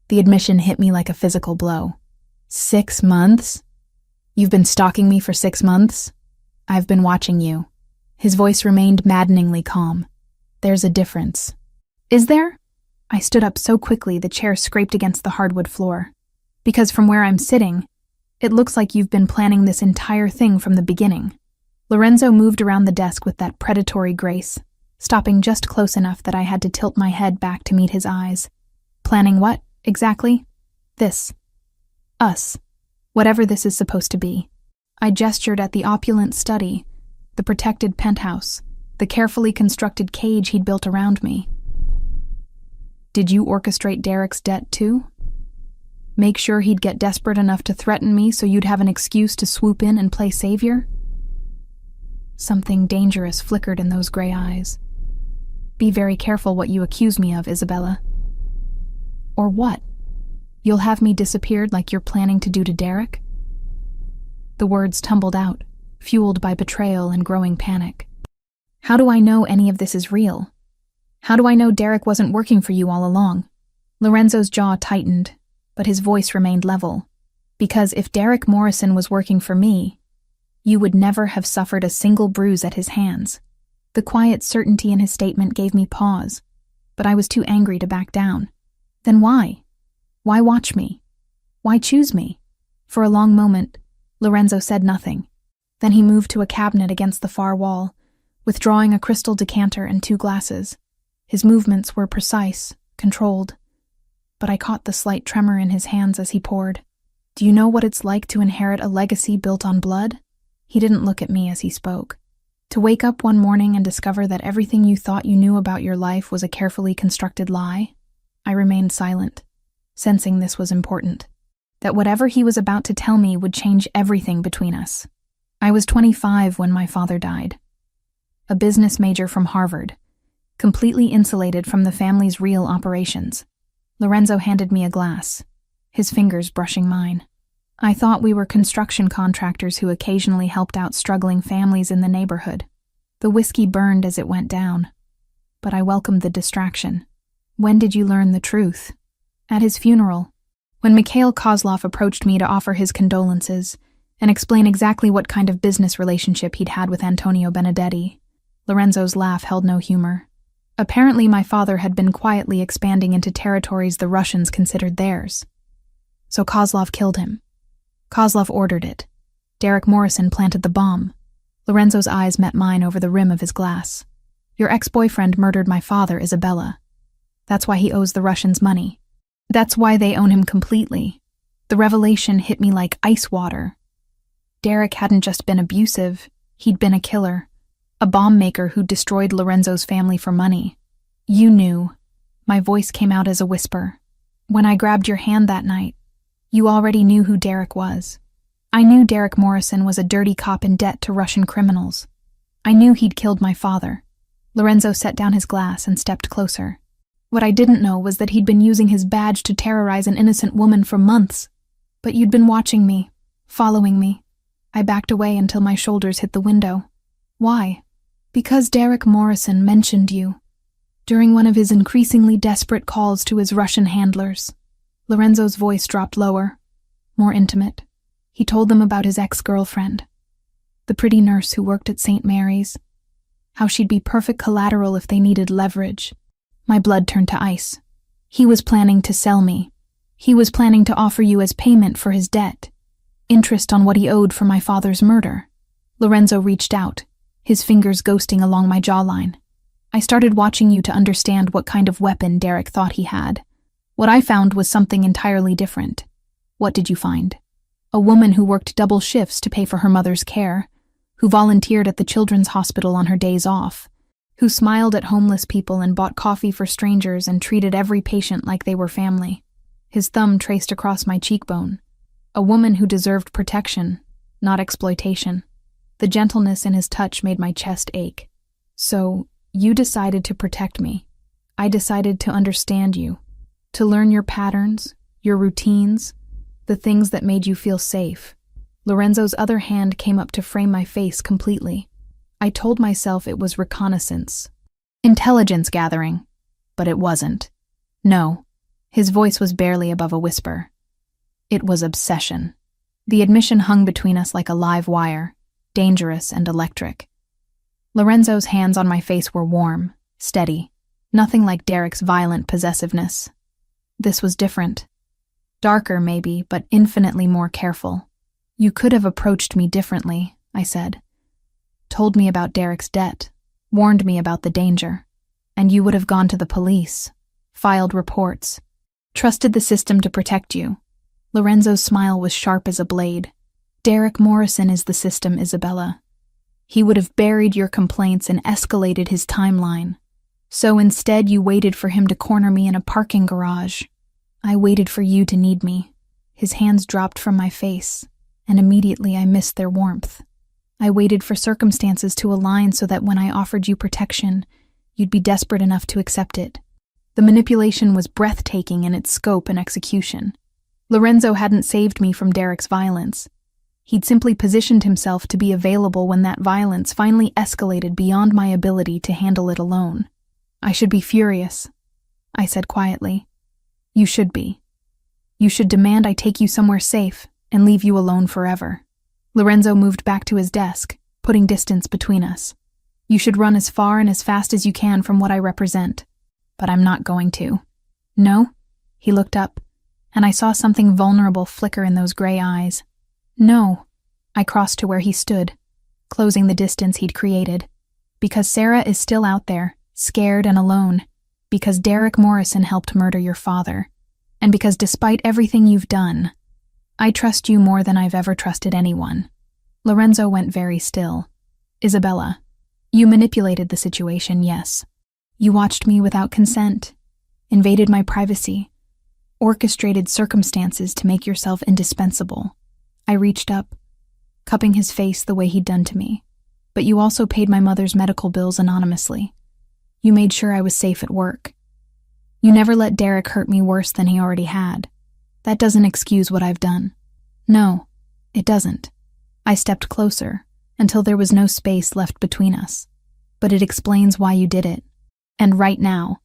The admission hit me like a physical blow. 6 months? You've been stalking me for 6 months? I've been watching you. His voice remained maddeningly calm. There's a difference. Is there? I stood up so quickly the chair scraped against the hardwood floor. Because from where I'm sitting, it looks like you've been planning this entire thing from the beginning. Lorenzo moved around the desk with that predatory grace, stopping just close enough that I had to tilt my head back to meet his eyes. Planning what, exactly? This. Us. Whatever this is supposed to be. I gestured at the opulent study, the protected penthouse, the carefully constructed cage he'd built around me. Did you orchestrate Derek's debt too? Make sure he'd get desperate enough to threaten me so you'd have an excuse to swoop in and play savior? Something dangerous flickered in those gray eyes. Be very careful what you accuse me of, Isabella. Or what? You'll have me disappeared like you're planning to do to Derek? The words tumbled out, fueled by betrayal and growing panic. How do I know any of this is real? How do I know Derek wasn't working for you all along? Lorenzo's jaw tightened, but his voice remained level. Because if Derek Morrison was working for me, you would never have suffered a single bruise at his hands. The quiet certainty in his statement gave me pause, but I was too angry to back down. Then why? Why watch me? Why choose me? For a long moment, Lorenzo said nothing. Then he moved to a cabinet against the far wall, withdrawing a crystal decanter and 2 glasses. His movements were precise, controlled, but I caught the slight tremor in his hands as he poured. Do you know what it's like to inherit a legacy built on blood? He didn't look at me as he spoke. To wake up one morning and discover that everything you thought you knew about your life was a carefully constructed lie? I remained silent, sensing this was important. That whatever he was about to tell me would change everything between us. I was 25 when my father died. A business major from Harvard, completely insulated from the family's real operations. Lorenzo handed me a glass, his fingers brushing mine. I thought we were construction contractors who occasionally helped out struggling families in the neighborhood. The whiskey burned as it went down, but I welcomed the distraction. When did you learn the truth? At his funeral, when Mikhail Kozlov approached me to offer his condolences and explain exactly what kind of business relationship he'd had with Antonio Benedetti. Lorenzo's laugh held no humor. Apparently my father had been quietly expanding into territories the Russians considered theirs. So Kozlov killed him. Kozlov ordered it. Derek Morrison planted the bomb. Lorenzo's eyes met mine over the rim of his glass. Your ex-boyfriend murdered my father, Isabella. That's why he owes the Russians money. That's why they own him completely. The revelation hit me like ice water. Derek hadn't just been abusive, he'd been a killer. A bomb maker who destroyed Lorenzo's family for money. You knew. My voice came out as a whisper. When I grabbed your hand that night, you already knew who Derek was. I knew Derek Morrison was a dirty cop in debt to Russian criminals. I knew he'd killed my father. Lorenzo set down his glass and stepped closer. What I didn't know was that he'd been using his badge to terrorize an innocent woman for months. But you'd been watching me, following me. I backed away until my shoulders hit the window. Why? Because Derek Morrison mentioned you. During one of his increasingly desperate calls to his Russian handlers. Lorenzo's voice dropped lower, more intimate. He told them about his ex-girlfriend, the pretty nurse who worked at St. Mary's, how she'd be perfect collateral if they needed leverage. My blood turned to ice. He was planning to sell me. He was planning to offer you as payment for his debt, interest on what he owed for my father's murder. Lorenzo reached out, his fingers ghosting along my jawline. I started watching you to understand what kind of weapon Derek thought he had. What I found was something entirely different. What did you find? A woman who worked double shifts to pay for her mother's care, who volunteered at the children's hospital on her days off, who smiled at homeless people and bought coffee for strangers and treated every patient like they were family. His thumb traced across my cheekbone. A woman who deserved protection, not exploitation. The gentleness in his touch made my chest ache. So, you decided to protect me. I decided to understand you, to learn your patterns, your routines, the things that made you feel safe. Lorenzo's other hand came up to frame my face completely. I told myself it was reconnaissance, intelligence gathering, but it wasn't. No, his voice was barely above a whisper. It was obsession. The admission hung between us like a live wire, dangerous and electric. Lorenzo's hands on my face were warm, steady, nothing like Derek's violent possessiveness. This was different. Darker, maybe, but infinitely more careful. You could have approached me differently, I said. Told me about Derek's debt, warned me about the danger, and you would have gone to the police, filed reports, trusted the system to protect you. Lorenzo's smile was sharp as a blade. Derek Morrison is the system, Isabella. He would have buried your complaints and escalated his timeline. So instead you waited for him to corner me in a parking garage. I waited for you to need me. His hands dropped from my face, and immediately I missed their warmth. I waited for circumstances to align so that when I offered you protection, you'd be desperate enough to accept it. The manipulation was breathtaking in its scope and execution. Lorenzo hadn't saved me from Derek's violence. He'd simply positioned himself to be available when that violence finally escalated beyond my ability to handle it alone. I should be furious, I said quietly. You should be. You should demand I take you somewhere safe and leave you alone forever. Lorenzo moved back to his desk, putting distance between us. You should run as far and as fast as you can from what I represent. But I'm not going to. No? He looked up, and I saw something vulnerable flicker in those gray eyes. No. I crossed to where he stood, closing the distance he'd created. Because Sarah is still out there, scared and alone. Because Derek Morrison helped murder your father. And because despite everything you've done, I trust you more than I've ever trusted anyone. Lorenzo went very still. Isabella, you manipulated the situation, yes. You watched me without consent, invaded my privacy, orchestrated circumstances to make yourself indispensable. I reached up, cupping his face the way he'd done to me. But you also paid my mother's medical bills anonymously. You made sure I was safe at work. You never let Derek hurt me worse than he already had. That doesn't excuse what I've done. No, it doesn't. I stepped closer, until there was no space left between us. But it explains why you did it. And right now,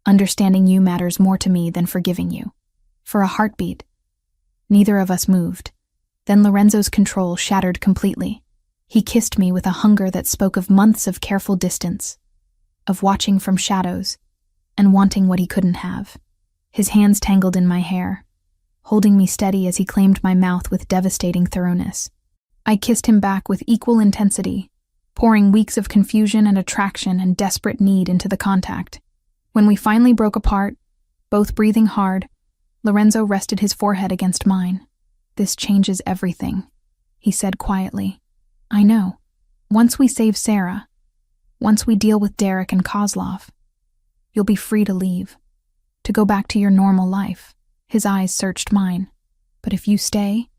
understanding you matters more to me than forgiving you. For a heartbeat. Neither of us moved. Then Lorenzo's control shattered completely. He kissed me with a hunger that spoke of months of careful distance, of watching from shadows, and wanting what he couldn't have. His hands tangled in my hair. holding me steady as he claimed my mouth with devastating thoroughness. I kissed him back with equal intensity, pouring weeks of confusion and attraction and desperate need into the contact. When we finally broke apart, both breathing hard, Lorenzo rested his forehead against mine. "This changes everything," he said quietly. "I know. Once we save Sarah, once we deal with Derek and Kozlov, you'll be free to leave, to go back to your normal life." His eyes searched mine. "But if you stay,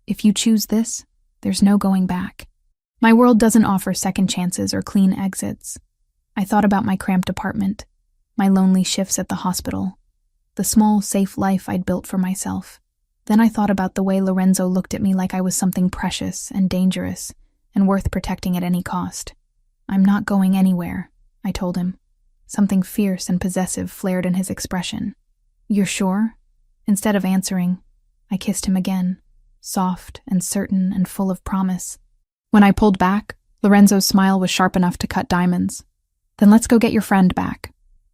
if you choose this, there's no going back." My world doesn't offer second chances or clean exits. I thought about my cramped apartment, my lonely shifts at the hospital, the small, safe life I'd built for myself. Then I thought about the way Lorenzo looked at me like I was something precious and dangerous and worth protecting at any cost. "I'm not going anywhere," I told him. Something fierce and possessive flared in his expression. "You're sure?" Instead of answering, I kissed him again, soft and certain and full of promise. When I pulled back, Lorenzo's smile was sharp enough to cut diamonds. "Then let's go get your friend back."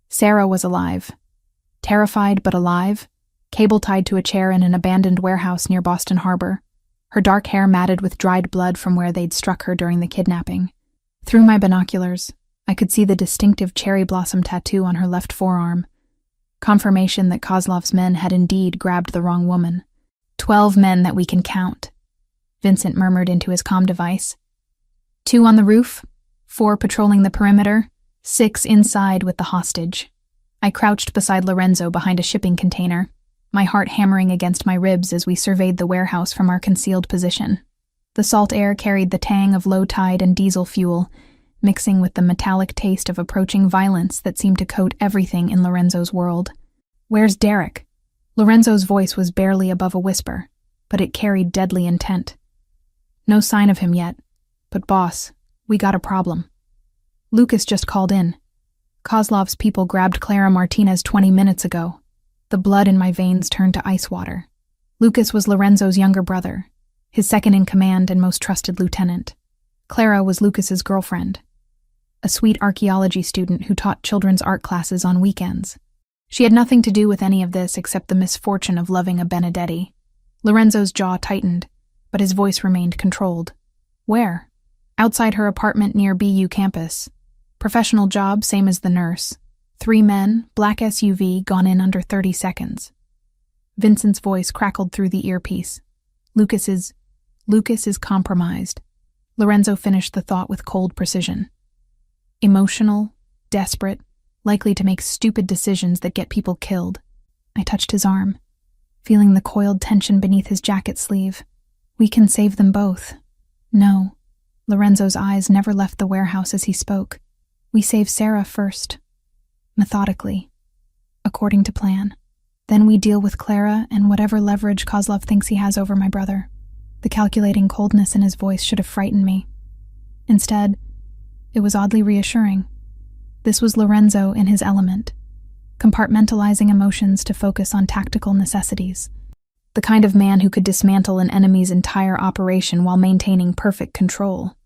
Sarah was alive. Terrified but alive, cable tied to a chair in an abandoned warehouse near Boston Harbor, her dark hair matted with dried blood from where they'd struck her during the kidnapping. Through my binoculars, I could see the distinctive cherry blossom tattoo on her left forearm, confirmation that Kozlov's men had indeed grabbed the wrong woman. 12 men that we can count," Vincent murmured into his comm device. 2 on the roof, 4 patrolling the perimeter, 6 inside with the hostage. I crouched beside Lorenzo behind a shipping container, my heart hammering against my ribs as we surveyed the warehouse from our concealed position. The salt air carried the tang of low tide and diesel fuel, mixing with the metallic taste of approaching violence that seemed to coat everything in Lorenzo's world. "Where's Derek?" Lorenzo's voice was barely above a whisper, but it carried deadly intent. "No sign of him yet, but boss, we got a problem. Lucas just called in. Kozlov's people grabbed Clara Martinez 20 minutes ago." The blood in my veins turned to ice water. Lucas was Lorenzo's younger brother, his second-in-command and most trusted lieutenant. Clara was Lucas's girlfriend, a sweet archaeology student who taught children's art classes on weekends. She had nothing to do with any of this except the misfortune of loving a Benedetti. Lorenzo's jaw tightened, but his voice remained controlled. "Where?" "Outside her apartment near BU campus. Professional job, same as the nurse. 3 men, black SUV, gone in under 30 seconds. Vincent's voice crackled through the earpiece. Lucas is compromised." Lorenzo finished the thought with cold precision. "Emotional, desperate, likely to make stupid decisions that get people killed." I touched his arm, feeling the coiled tension beneath his jacket sleeve. "We can save them both." "No." Lorenzo's eyes never left the warehouse as he spoke. "We save Sarah first. Methodically. According to plan. Then we deal with Clara and whatever leverage Kozlov thinks he has over my brother." The calculating coldness in his voice should have frightened me. Instead, it was oddly reassuring. This was Lorenzo in his element, compartmentalizing emotions to focus on tactical necessities. The kind of man who could dismantle an enemy's entire operation while maintaining perfect control.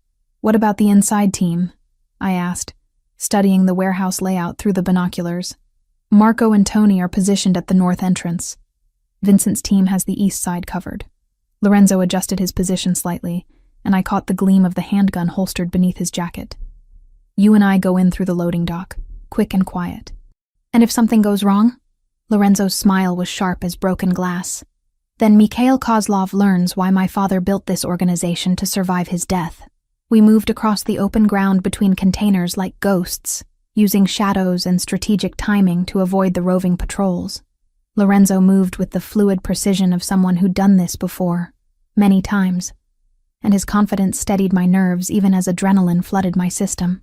"What about the inside team?" I asked, studying the warehouse layout through the binoculars. "Marco and Tony are positioned at the north entrance. Vincent's team has the east side covered." Lorenzo adjusted his position slightly, and I caught the gleam of the handgun holstered beneath his jacket. "You and I go in through the loading dock, quick and quiet." "And if something goes wrong?" Lorenzo's smile was sharp as broken glass. "Then Mikhail Kozlov learns why my father built this organization to survive his death. We moved across the open ground between containers like ghosts, using shadows and strategic timing to avoid the roving patrols. Lorenzo moved with the fluid precision of someone who'd done this before, many times, and his confidence steadied my nerves even as adrenaline flooded my system.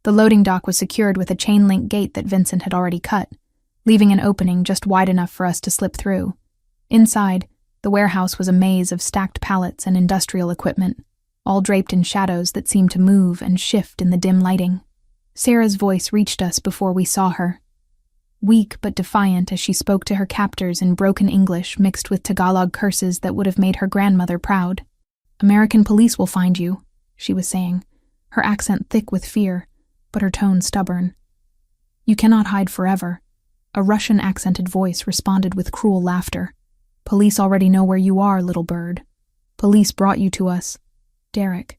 The loading dock was secured with a chain-link gate that Vincent had already cut, leaving an opening just wide enough for us to slip through. Inside, the warehouse was a maze of stacked pallets and industrial equipment, all draped in shadows that seemed to move and shift in the dim lighting. Sarah's voice reached us before we saw her, weak but defiant as she spoke to her captors in broken English mixed with Tagalog curses that would have made her grandmother proud. "American police will find you," she was saying, her accent thick with fear, but her tone stubborn. "You cannot hide forever." A Russian-accented voice responded with cruel laughter. Police already know where you are, little bird. Police brought you to us. Derek.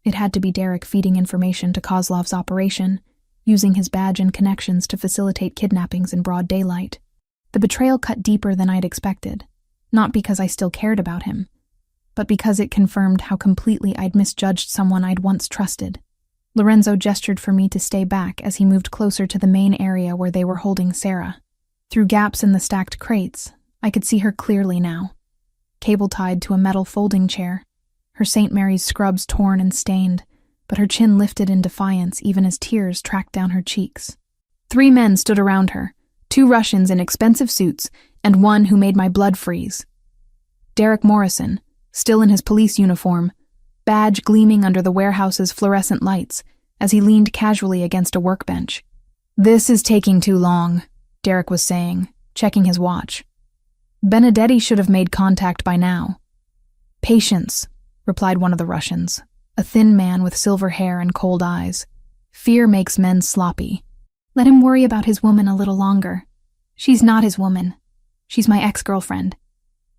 It had to be Derek feeding information to Kozlov's operation, using his badge and connections to facilitate kidnappings in broad daylight. The betrayal cut deeper than I'd expected, not because I still cared about him, but because it confirmed how completely I'd misjudged someone I'd once trusted. Lorenzo gestured for me to stay back as he moved closer to the main area where they were holding Sarah. Through gaps in the stacked crates, I could see her clearly now, cable tied to a metal folding chair, her St. Mary's scrubs torn and stained, but her chin lifted in defiance even as tears tracked down her cheeks. 3 men stood around her, 2 Russians in expensive suits, and one who made my blood freeze. Derek Morrison, still in his police uniform, badge gleaming under the warehouse's fluorescent lights as he leaned casually against a workbench. "This is taking too long," Derek was saying, checking his watch. "Benedetti should have made contact by now." "Patience," replied one of the Russians, a thin man with silver hair and cold eyes. "Fear makes men sloppy. Let him worry about his woman a little longer. She's not his woman. She's my ex-girlfriend.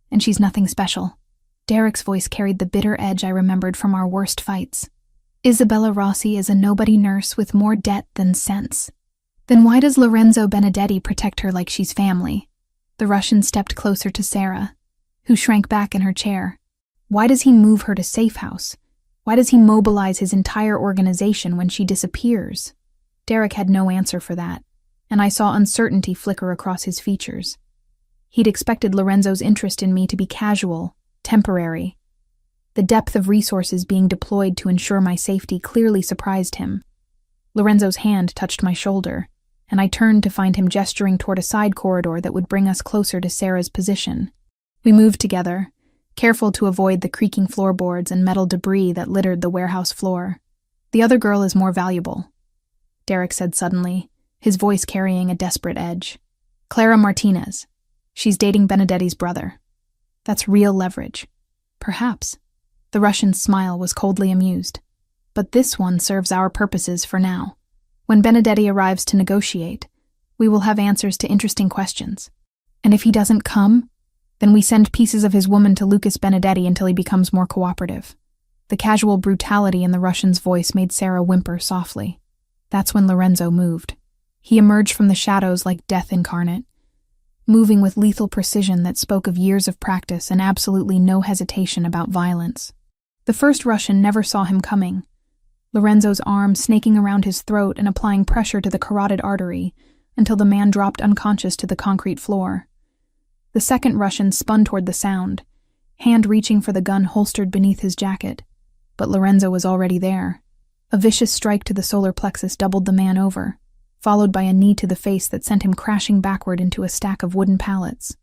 And she's nothing special." Derek's voice carried the bitter edge I remembered from our worst fights. "Isabella Rossi is a nobody nurse with more debt than sense. Then why does Lorenzo Benedetti protect her like she's family?" The Russian stepped closer to Sarah, who shrank back in her chair. "Why does he move her to safe house? Why does he mobilize his entire organization when she disappears?" Derek had no answer for that, and I saw uncertainty flicker across his features. He'd expected Lorenzo's interest in me to be casual, temporary. The depth of resources being deployed to ensure my safety clearly surprised him. Lorenzo's hand touched my shoulder, and I turned to find him gesturing toward a side corridor that would bring us closer to Sarah's position. We moved together, careful to avoid the creaking floorboards and metal debris that littered the warehouse floor. "The other girl is more valuable," Derek said suddenly, his voice carrying a desperate edge. "Clara Martinez. She's dating Benedetti's brother. That's real leverage." "Perhaps." The Russian's smile was coldly amused. "But this one serves our purposes for now. When Benedetti arrives to negotiate, we will have answers to interesting questions. And if he doesn't come, then we send pieces of his woman to Lucas Benedetti until he becomes more cooperative." The casual brutality in the Russian's voice made Sarah whimper softly. That's when Lorenzo moved. He emerged from the shadows like death incarnate, moving with lethal precision that spoke of years of practice and absolutely no hesitation about violence. The first Russian never saw him coming, Lorenzo's arm snaking around his throat and applying pressure to the carotid artery until the man dropped unconscious to the concrete floor. The second Russian spun toward the sound, hand reaching for the gun holstered beneath his jacket, but Lorenzo was already there. A vicious strike to the solar plexus doubled the man over, followed by a knee to the face that sent him crashing backward into a stack of wooden pallets.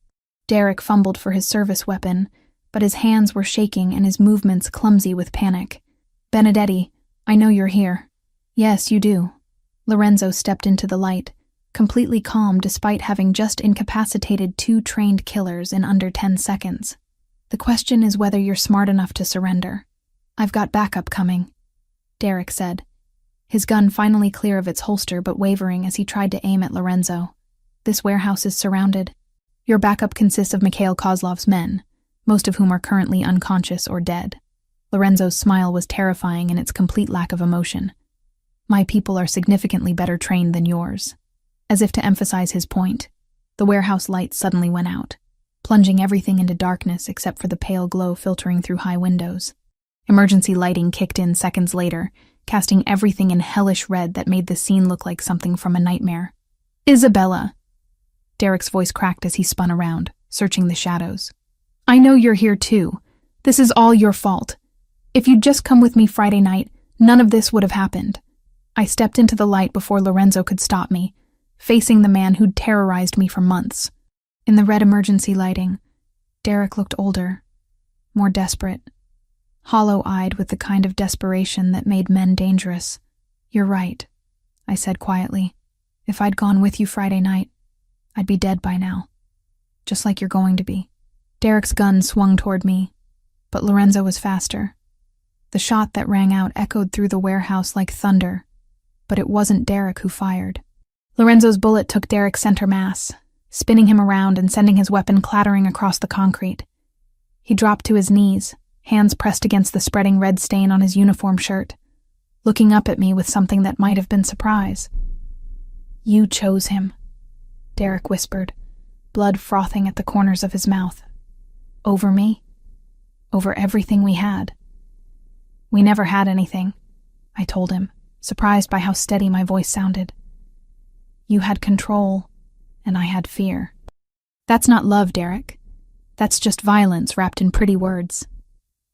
Derek fumbled for his service weapon, but his hands were shaking and his movements clumsy with panic. "Benedetti, I know you're here." "Yes, you do." Lorenzo stepped into the light, completely calm despite having just incapacitated 2 trained killers in under 10 seconds. "The question is whether you're smart enough to surrender. I've got backup coming," Derek said, his gun finally clear of its holster but wavering as he tried to aim at Lorenzo. "This warehouse is surrounded. Your backup consists of Mikhail Kozlov's men, most of whom are currently unconscious or dead." Lorenzo's smile was terrifying in its complete lack of emotion. "My people are significantly better trained than yours." As if to emphasize his point, the warehouse lights suddenly went out, plunging everything into darkness except for the pale glow filtering through high windows. Emergency lighting kicked in seconds later, casting everything in hellish red that made the scene look like something from a nightmare. "Isabella!" Derek's voice cracked as he spun around, searching the shadows. "I know you're here too. This is all your fault. If you'd just come with me Friday night, none of this would have happened." I stepped into the light before Lorenzo could stop me, facing the man who'd terrorized me for months. In the red emergency lighting, Derek looked older, more desperate, hollow-eyed with the kind of desperation that made men dangerous. "You're right," I said quietly. "If I'd gone with you Friday night, I'd be dead by now. Just like you're going to be." Derek's gun swung toward me, but Lorenzo was faster. The shot that rang out echoed through the warehouse like thunder, but it wasn't Derek who fired. Lorenzo's bullet took Derek's center mass, spinning him around and sending his weapon clattering across the concrete. He dropped to his knees, hands pressed against the spreading red stain on his uniform shirt, looking up at me with something that might have been surprise. "You chose him," Derek whispered, blood frothing at the corners of his mouth. "Over me? Over everything we had." "We never had anything," I told him, surprised by how steady my voice sounded. "You had control, and I had fear." "That's not love, Derek. That's just violence wrapped in pretty words."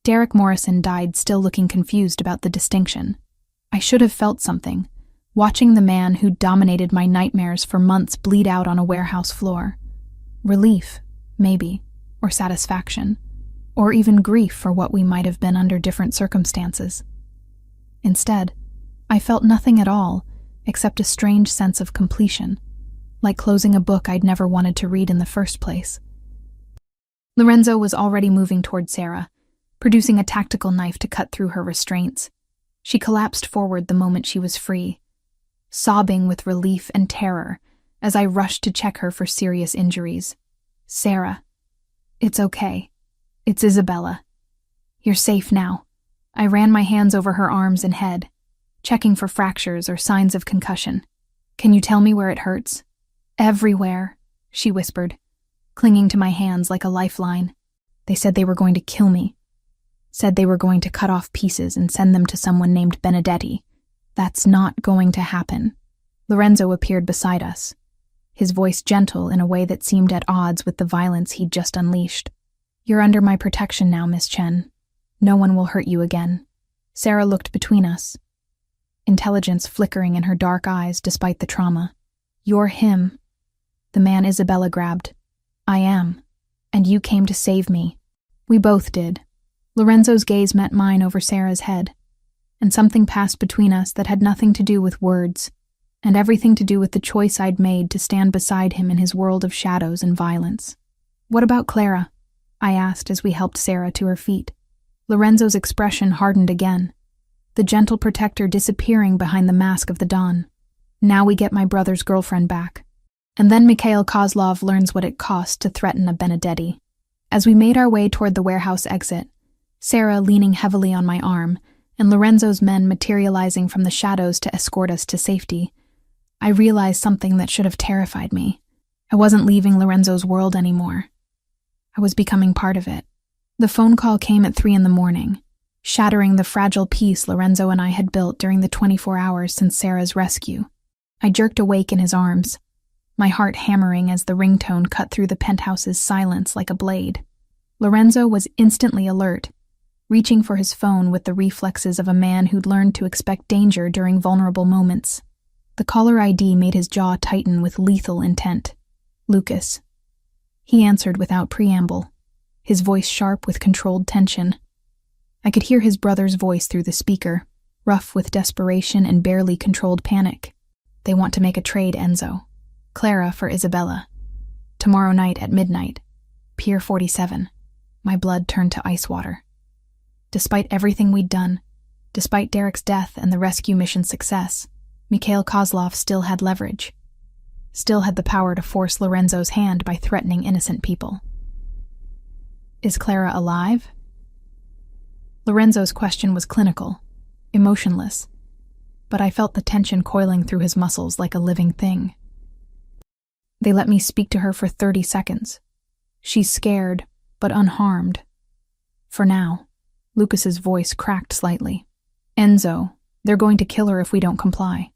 Derek Morrison died still looking confused about the distinction. I should have felt something, watching the man who dominated my nightmares for months bleed out on a warehouse floor. Relief, maybe, or satisfaction, or even grief for what we might have been under different circumstances. Instead, I felt nothing at all except a strange sense of completion, like closing a book I'd never wanted to read in the first place. Lorenzo was already moving toward Sarah, producing a tactical knife to cut through her restraints. She collapsed forward the moment she was free, sobbing with relief and terror as I rushed to check her for serious injuries. "Sarah, it's okay. It's Isabella. You're safe now." I ran my hands over her arms and head, checking for fractures or signs of concussion. "Can you tell me where it hurts?" "Everywhere," she whispered, clinging to my hands like a lifeline. "They said they were going to kill me. Said they were going to cut off pieces and send them to someone named Benedetti. That's not going to happen." Lorenzo appeared beside us, his voice gentle in a way that seemed at odds with the violence he'd just unleashed. "You're under my protection now, Miss Chen. No one will hurt you again." Sarah looked between us, intelligence flickering in her dark eyes despite the trauma. "You're him, the man Isabella grabbed. I am, and you came to save me." We both did. Lorenzo's gaze met mine over Sarah's head, and something passed between us that had nothing to do with words, and everything to do with the choice I'd made to stand beside him in his world of shadows and violence. "What about Clara?" I asked as we helped Sarah to her feet. Lorenzo's expression hardened again, the gentle protector disappearing behind the mask of the Don. "Now we get my brother's girlfriend back." And then Mikhail Kozlov learns what it cost to threaten a Benedetti. As we made our way toward the warehouse exit, Sarah leaning heavily on my arm, and Lorenzo's men materializing from the shadows to escort us to safety, I realized something that should have terrified me. I wasn't leaving Lorenzo's world anymore. I was becoming part of it. The phone call came at 3 a.m, shattering the fragile peace Lorenzo and I had built during the 24 hours since Sarah's rescue. I jerked awake in his arms, my heart hammering as the ringtone cut through the penthouse's silence like a blade. Lorenzo was instantly alert, reaching for his phone with the reflexes of a man who'd learned to expect danger during vulnerable moments. The caller ID made his jaw tighten with lethal intent. "Lucas." He answered without preamble, his voice sharp with controlled tension. I could hear his brother's voice through the speaker, rough with desperation and barely controlled panic. "They want to make a trade, Enzo. Clara for Isabella. Tomorrow night at midnight. Pier 47. My blood turned to ice water. Despite everything we'd done, despite Derek's death and the rescue mission's success, Mikhail Kozlov still had leverage. Still had the power to force Lorenzo's hand by threatening innocent people. "Is Clara alive?" Lorenzo's question was clinical, emotionless, but I felt the tension coiling through his muscles like a living thing. "They let me speak to her for 30 seconds. She's scared, but unharmed. For now." Lucas's voice cracked slightly. "Enzo, they're going to kill her if we don't comply."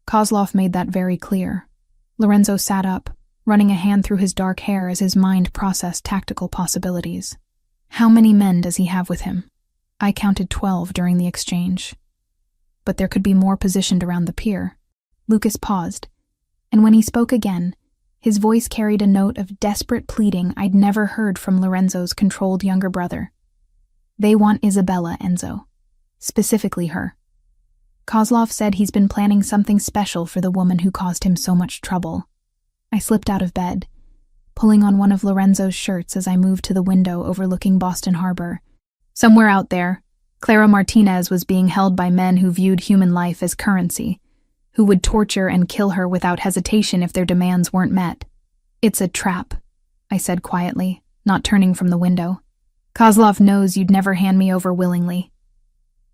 Kozlov made that very clear. Lorenzo sat up, running a hand through his dark hair as his mind processed tactical possibilities. "How many men does he have with him?" I counted 12 during the exchange. "But there could be more positioned around the pier." Lucas paused, and when he spoke again, his voice carried a note of desperate pleading I'd never heard from Lorenzo's controlled younger brother. "They want Isabella, Enzo. Specifically her. Kozlov said he's been planning something special for the woman who caused him so much trouble." I slipped out of bed, pulling on one of Lorenzo's shirts as I moved to the window overlooking Boston Harbor. Somewhere out there, Clara Martinez was being held by men who viewed human life as currency, who would torture and kill her without hesitation if their demands weren't met. It's a trap, I said quietly, not turning from the window. Kozlov knows you'd never hand me over willingly.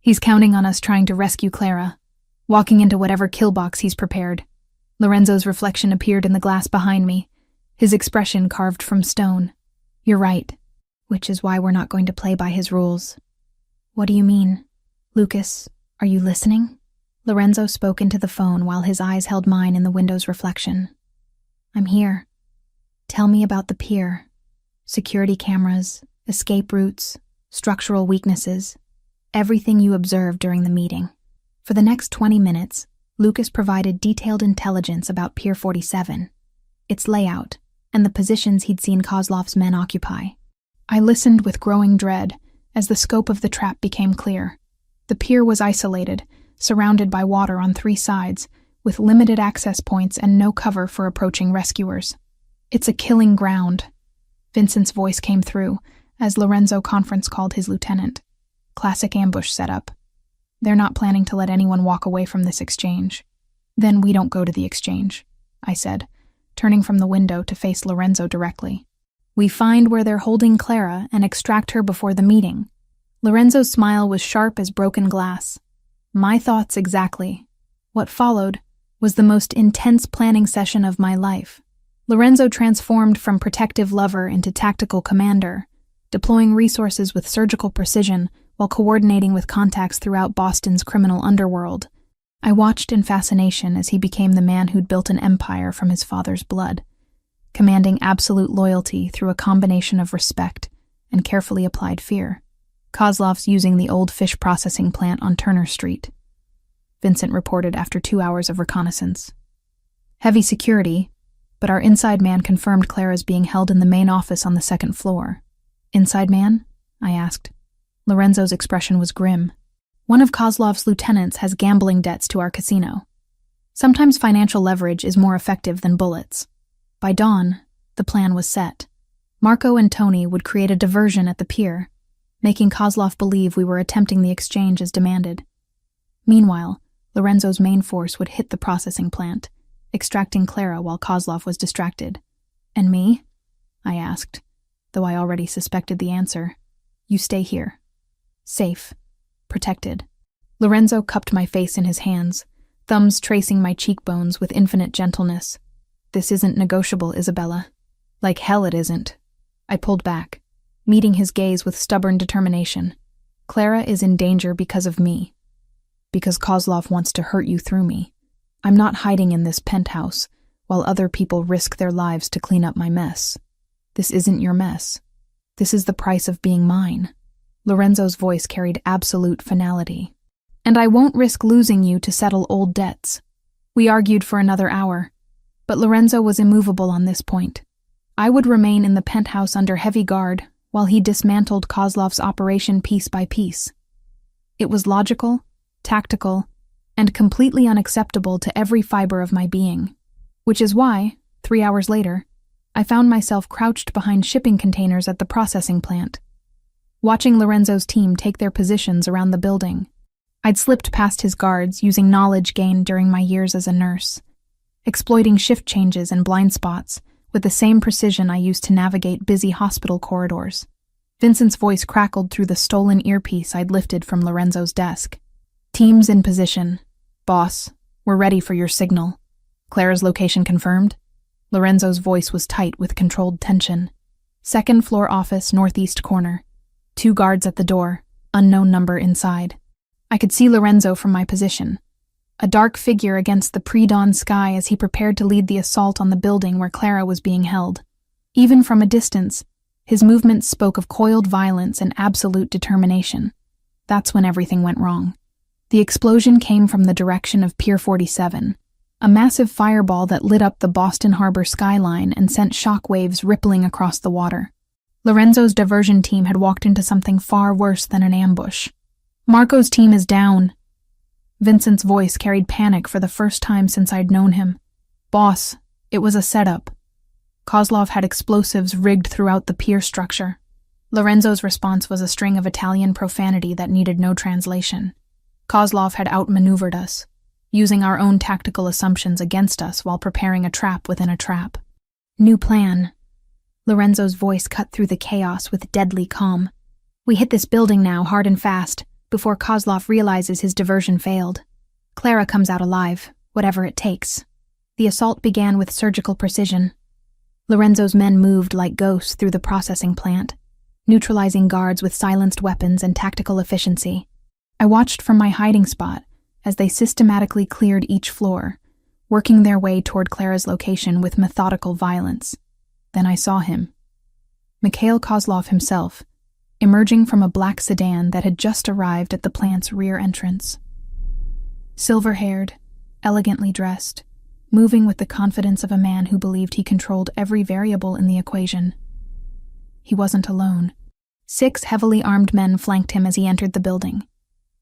He's counting on us trying to rescue Clara, walking into whatever kill box he's prepared. Lorenzo's reflection appeared in the glass behind me, his expression carved from stone. You're right, which is why we're not going to play by his rules. What do you mean? Lucas, are you listening? Lorenzo spoke into the phone while his eyes held mine in the window's reflection. I'm here. Tell me about the pier. Security cameras, escape routes, structural weaknesses, everything you observed during the meeting. For the next 20 minutes, Lucas provided detailed intelligence about Pier 47, its layout, and the positions he'd seen Kozlov's men occupy. I listened with growing dread as the scope of the trap became clear. The pier was isolated, surrounded by water on 3 sides, with limited access points and no cover for approaching rescuers. It's a killing ground. Vincent's voice came through as Lorenzo conference called his lieutenant. Classic ambush setup. They're not planning to let anyone walk away from this exchange. Then we don't go to the exchange, I said, turning from the window to face Lorenzo directly. We find where they're holding Clara and extract her before the meeting. Lorenzo's smile was sharp as broken glass. My thoughts exactly. What followed was the most intense planning session of my life. Lorenzo transformed from protective lover into tactical commander, deploying resources with surgical precision while coordinating with contacts throughout Boston's criminal underworld. I watched in fascination as he became the man who'd built an empire from his father's blood, commanding absolute loyalty through a combination of respect and carefully applied fear. Kozlov's using the old fish processing plant on Turner Street, Vincent reported after 2 hours of reconnaissance. Heavy security, but our inside man confirmed Clara's being held in the main office on the 2nd floor. Inside man? I asked. Lorenzo's expression was grim. One of Kozlov's lieutenants has gambling debts to our casino. Sometimes financial leverage is more effective than bullets. By dawn, the plan was set. Marco and Tony would create a diversion at the pier, making Kozlov believe we were attempting the exchange as demanded. Meanwhile, Lorenzo's main force would hit the processing plant, extracting Clara while Kozlov was distracted. And me? I asked, though I already suspected the answer. You stay here. Safe. Protected. Lorenzo cupped my face in his hands, thumbs tracing my cheekbones with infinite gentleness. This isn't negotiable, Isabella. Like hell it isn't. I pulled back, meeting his gaze with stubborn determination. Clara is in danger because of me. Because Kozlov wants to hurt you through me. I'm not hiding in this penthouse, while other people risk their lives to clean up my mess. This isn't your mess. This is the price of being mine. Lorenzo's voice carried absolute finality. And I won't risk losing you to settle old debts. We argued for another hour, but Lorenzo was immovable on this point. I would remain in the penthouse under heavy guard while he dismantled Kozlov's operation piece by piece. It was logical, tactical, and completely unacceptable to every fiber of my being, which is why, 3 hours later, I found myself crouched behind shipping containers at the processing plant, watching Lorenzo's team take their positions around the building. I'd slipped past his guards using knowledge gained during my years as a nurse, exploiting shift changes and blind spots with the same precision I used to navigate busy hospital corridors. Vincent's voice crackled through the stolen earpiece I'd lifted from Lorenzo's desk. Teams in position. Boss, we're ready for your signal. Clara's location confirmed? Lorenzo's voice was tight with controlled tension. 2nd floor office, northeast corner. 2 guards at the door, unknown number inside. I could see Lorenzo from my position, a dark figure against the pre-dawn sky as he prepared to lead the assault on the building where Clara was being held. Even from a distance, his movements spoke of coiled violence and absolute determination. That's when everything went wrong. The explosion came from the direction of Pier 47, a massive fireball that lit up the Boston Harbor skyline and sent shock waves rippling across the water. Lorenzo's diversion team had walked into something far worse than an ambush. Marco's team is down. Vincent's voice carried panic for the first time since I'd known him. Boss, it was a setup. Kozlov had explosives rigged throughout the pier structure. Lorenzo's response was a string of Italian profanity that needed no translation. Kozlov had outmaneuvered us, using our own tactical assumptions against us while preparing a trap within a trap. New plan. Lorenzo's voice cut through the chaos with deadly calm. We hit this building now, hard and fast, before Kozlov realizes his diversion failed. Clara comes out alive, whatever it takes. The assault began with surgical precision. Lorenzo's men moved like ghosts through the processing plant, neutralizing guards with silenced weapons and tactical efficiency. I watched from my hiding spot as they systematically cleared each floor, working their way toward Clara's location with methodical violence. Then I saw him. Mikhail Kozlov himself, emerging from a black sedan that had just arrived at the plant's rear entrance. Silver-haired, elegantly dressed, moving with the confidence of a man who believed he controlled every variable in the equation. He wasn't alone. 6 heavily armed men flanked him as he entered the building,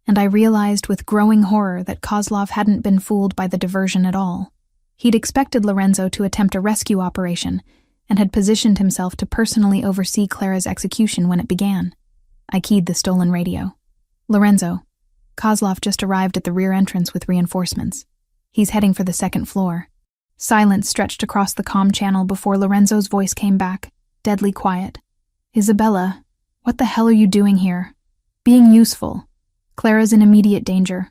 and I realized with growing horror that Kozlov hadn't been fooled by the diversion at all. He'd expected Lorenzo to attempt a rescue operation and had positioned himself to personally oversee Clara's execution when it began. I keyed the stolen radio. Lorenzo, Kozlov just arrived at the rear entrance with reinforcements. He's heading for the 2nd floor. Silence stretched across the comm channel before Lorenzo's voice came back, deadly quiet. Isabella, what the hell are you doing here? Being useful. Clara's in immediate danger.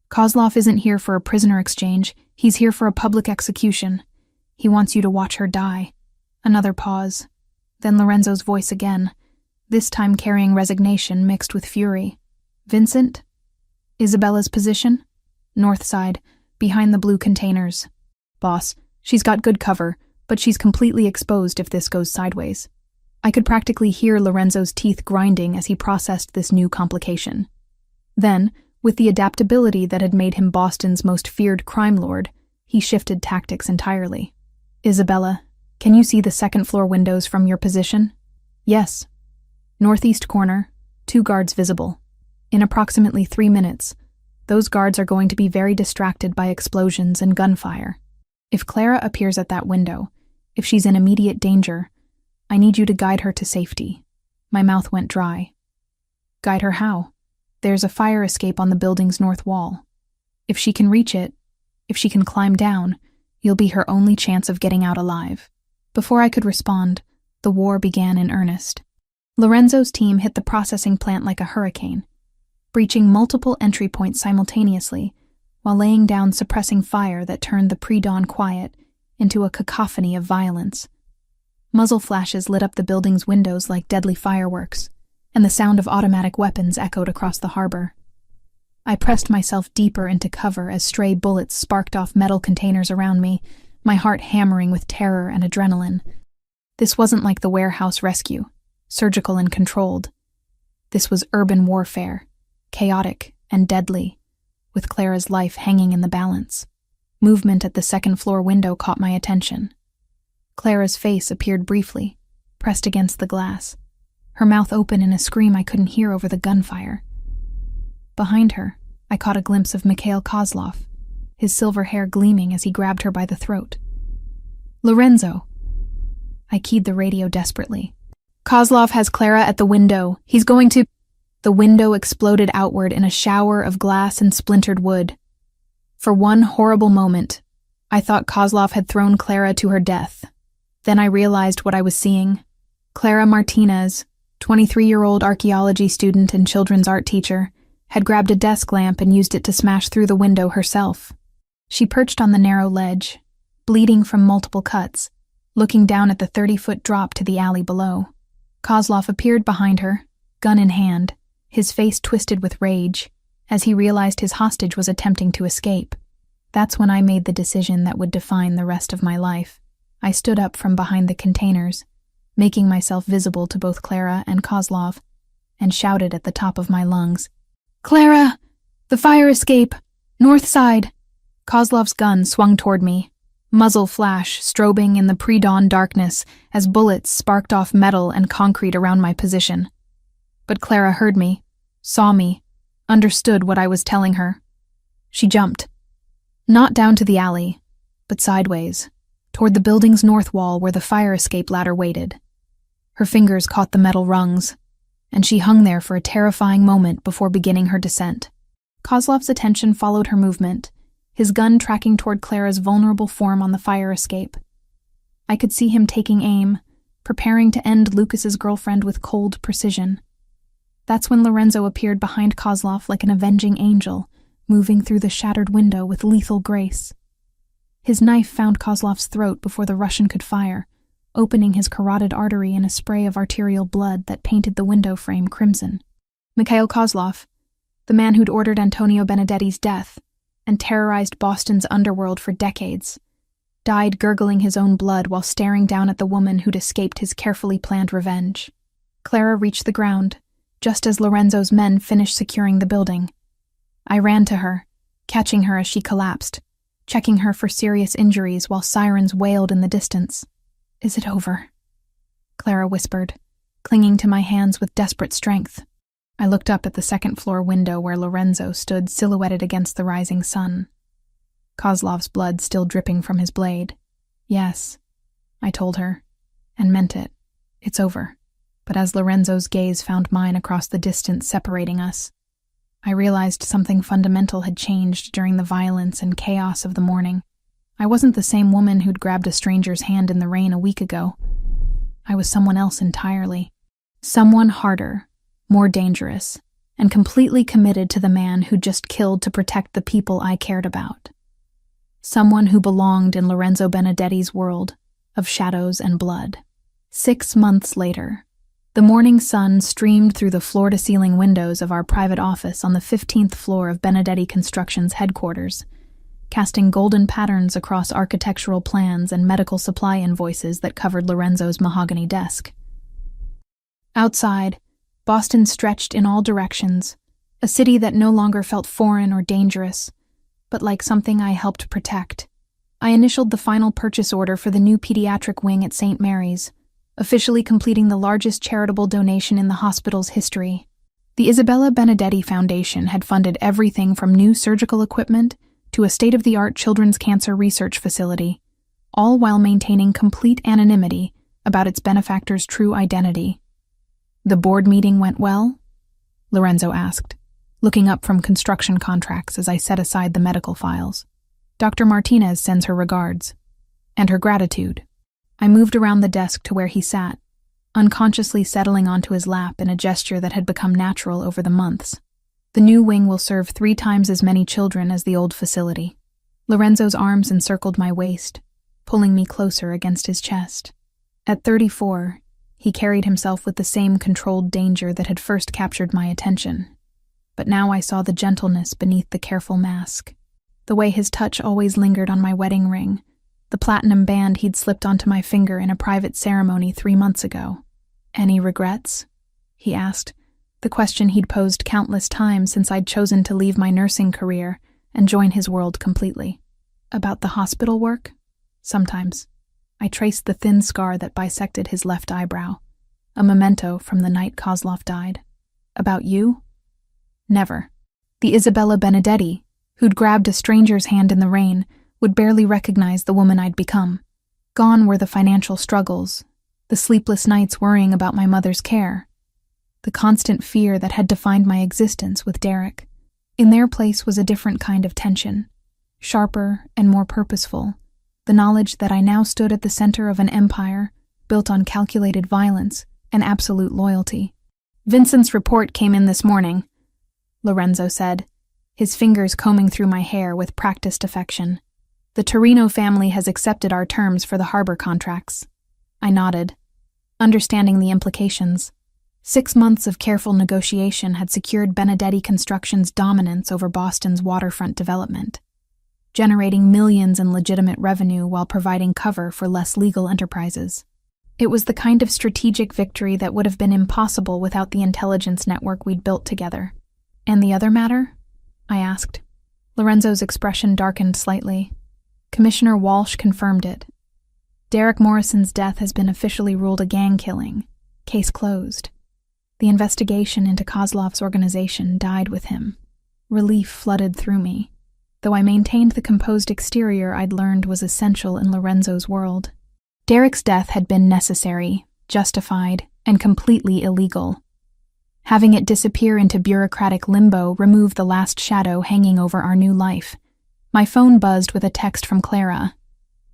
Kozlov isn't here for a prisoner exchange. He's here for a public execution. He wants you to watch her die. Another pause. Then Lorenzo's voice again, this time carrying resignation mixed with fury. Vincent? Isabella's position? North side, behind the blue containers. Boss, she's got good cover, but she's completely exposed if this goes sideways. I could practically hear Lorenzo's teeth grinding as he processed this new complication. Then, with the adaptability that had made him Boston's most feared crime lord, he shifted tactics entirely. Isabella, can you see the 2nd floor windows from your position? Yes. Northeast corner, 2 guards visible. In approximately 3 minutes, those guards are going to be very distracted by explosions and gunfire. If Clara appears at that window, if she's in immediate danger, I need you to guide her to safety. My mouth went dry. Guide her how? There's a fire escape on the building's north wall. If she can reach it, if she can climb down, you'll be her only chance of getting out alive. Before I could respond, the war began in earnest. Lorenzo's team hit the processing plant like a hurricane, breaching multiple entry points simultaneously while laying down suppressing fire that turned the pre-dawn quiet into a cacophony of violence. Muzzle flashes lit up the building's windows like deadly fireworks, and the sound of automatic weapons echoed across the harbor. I pressed myself deeper into cover as stray bullets sparked off metal containers around me, my heart hammering with terror and adrenaline. This wasn't like the warehouse rescue, surgical and controlled. This was urban warfare, chaotic and deadly, with Clara's life hanging in the balance. Movement at the 2nd floor window caught my attention. Clara's face appeared briefly, pressed against the glass, her mouth open in a scream I couldn't hear over the gunfire. Behind her, I caught a glimpse of Mikhail Kozlov, his silver hair gleaming as he grabbed her by the throat. Lorenzo! I keyed the radio desperately. Kozlov has Clara at the window. He's going to... The window exploded outward in a shower of glass and splintered wood. For one horrible moment, I thought Kozlov had thrown Clara to her death. Then I realized what I was seeing. Clara Martinez, 23-year-old archaeology student and children's art teacher, had grabbed a desk lamp and used it to smash through the window herself. She perched on the narrow ledge, bleeding from multiple cuts, looking down at the 30-foot drop to the alley below. Kozlov appeared behind her, gun in hand, his face twisted with rage, as he realized his hostage was attempting to escape. That's when I made the decision that would define the rest of my life. I stood up from behind the containers, making myself visible to both Clara and Kozlov, and shouted at the top of my lungs, "Clara! The fire escape! North side!" Kozlov's gun swung toward me, muzzle flash strobing in the pre-dawn darkness as bullets sparked off metal and concrete around my position. But Clara heard me, saw me, understood what I was telling her. She jumped. Not down to the alley, but sideways, toward the building's north wall where the fire escape ladder waited. Her fingers caught the metal rungs, and she hung there for a terrifying moment before beginning her descent. Kozlov's attention followed her movement, his gun tracking toward Clara's vulnerable form on the fire escape. I could see him taking aim, preparing to end Lucas's girlfriend with cold precision. That's when Lorenzo appeared behind Kozlov like an avenging angel, moving through the shattered window with lethal grace. His knife found Kozlov's throat before the Russian could fire, opening his carotid artery in a spray of arterial blood that painted the window frame crimson. Mikhail Kozlov, the man who'd ordered Antonio Benedetti's death and terrorized Boston's underworld for decades, died gurgling his own blood while staring down at the woman who'd escaped his carefully planned revenge. Clara reached the ground, just as Lorenzo's men finished securing the building. I ran to her, catching her as she collapsed, checking her for serious injuries while sirens wailed in the distance. "Is it over?" Clara whispered, clinging to my hands with desperate strength. I looked up at the second-floor window where Lorenzo stood silhouetted against the rising sun, Kozlov's blood still dripping from his blade. "Yes," I told her, and meant it. "It's over." But as Lorenzo's gaze found mine across the distance separating us, I realized something fundamental had changed during the violence and chaos of the morning. I wasn't the same woman who'd grabbed a stranger's hand in the rain a week ago. I was someone else entirely. Someone harder, more dangerous, and completely committed to the man who'd just killed to protect the people I cared about. Someone who belonged in Lorenzo Benedetti's world of shadows and blood. 6 months later, the morning sun streamed through the floor-to-ceiling windows of our private office on the 15th floor of Benedetti Construction's headquarters, casting golden patterns across architectural plans and medical supply invoices that covered Lorenzo's mahogany desk. Outside, Boston stretched in all directions, a city that no longer felt foreign or dangerous, but like something I helped protect. I initialed the final purchase order for the new pediatric wing at St. Mary's, officially completing the largest charitable donation in the hospital's history. The Isabella Benedetti Foundation had funded everything from new surgical equipment to a state-of-the-art children's cancer research facility, all while maintaining complete anonymity about its benefactor's true identity. "The board meeting went well?" Lorenzo asked, looking up from construction contracts as I set aside the medical files. "Dr. Martinez sends her regards, and her gratitude." I moved around the desk to where he sat, unconsciously settling onto his lap in a gesture that had become natural over the months. "The new wing will serve 3 times as many children as the old facility." Lorenzo's arms encircled my waist, pulling me closer against his chest. At 34, he carried himself with the same controlled danger that had first captured my attention. But now I saw the gentleness beneath the careful mask. The way his touch always lingered on my wedding ring, the platinum band he'd slipped onto my finger in a private ceremony 3 months ago. "Any regrets?" he asked, the question he'd posed countless times since I'd chosen to leave my nursing career and join his world completely. "About the hospital work?" "Sometimes." I traced the thin scar that bisected his left eyebrow, a memento from the night Kozlov died. "About you?" "Never." The Isabella Benedetti, who'd grabbed a stranger's hand in the rain, would barely recognize the woman I'd become. Gone were the financial struggles, the sleepless nights worrying about my mother's care, the constant fear that had defined my existence with Derek. In their place was a different kind of tension, sharper and more purposeful, the knowledge that I now stood at the center of an empire built on calculated violence and absolute loyalty. "Vincent's report came in this morning," Lorenzo said, his fingers combing through my hair with practiced affection. "The Torino family has accepted our terms for the harbor contracts." I nodded, understanding the implications. 6 months of careful negotiation had secured Benedetti Construction's dominance over Boston's waterfront development, generating millions in legitimate revenue while providing cover for less legal enterprises. It was the kind of strategic victory that would have been impossible without the intelligence network we'd built together. "And the other matter?" I asked. Lorenzo's expression darkened slightly. Commissioner Walsh confirmed it. "Derek Morrison's death has been officially ruled a gang killing. Case closed. The investigation into Kozlov's organization died with him." Relief flooded through me, though I maintained the composed exterior I'd learned was essential in Lorenzo's world. Derek's death had been necessary, justified, and completely illegal. Having it disappear into bureaucratic limbo removed the last shadow hanging over our new life. My phone buzzed with a text from Clara.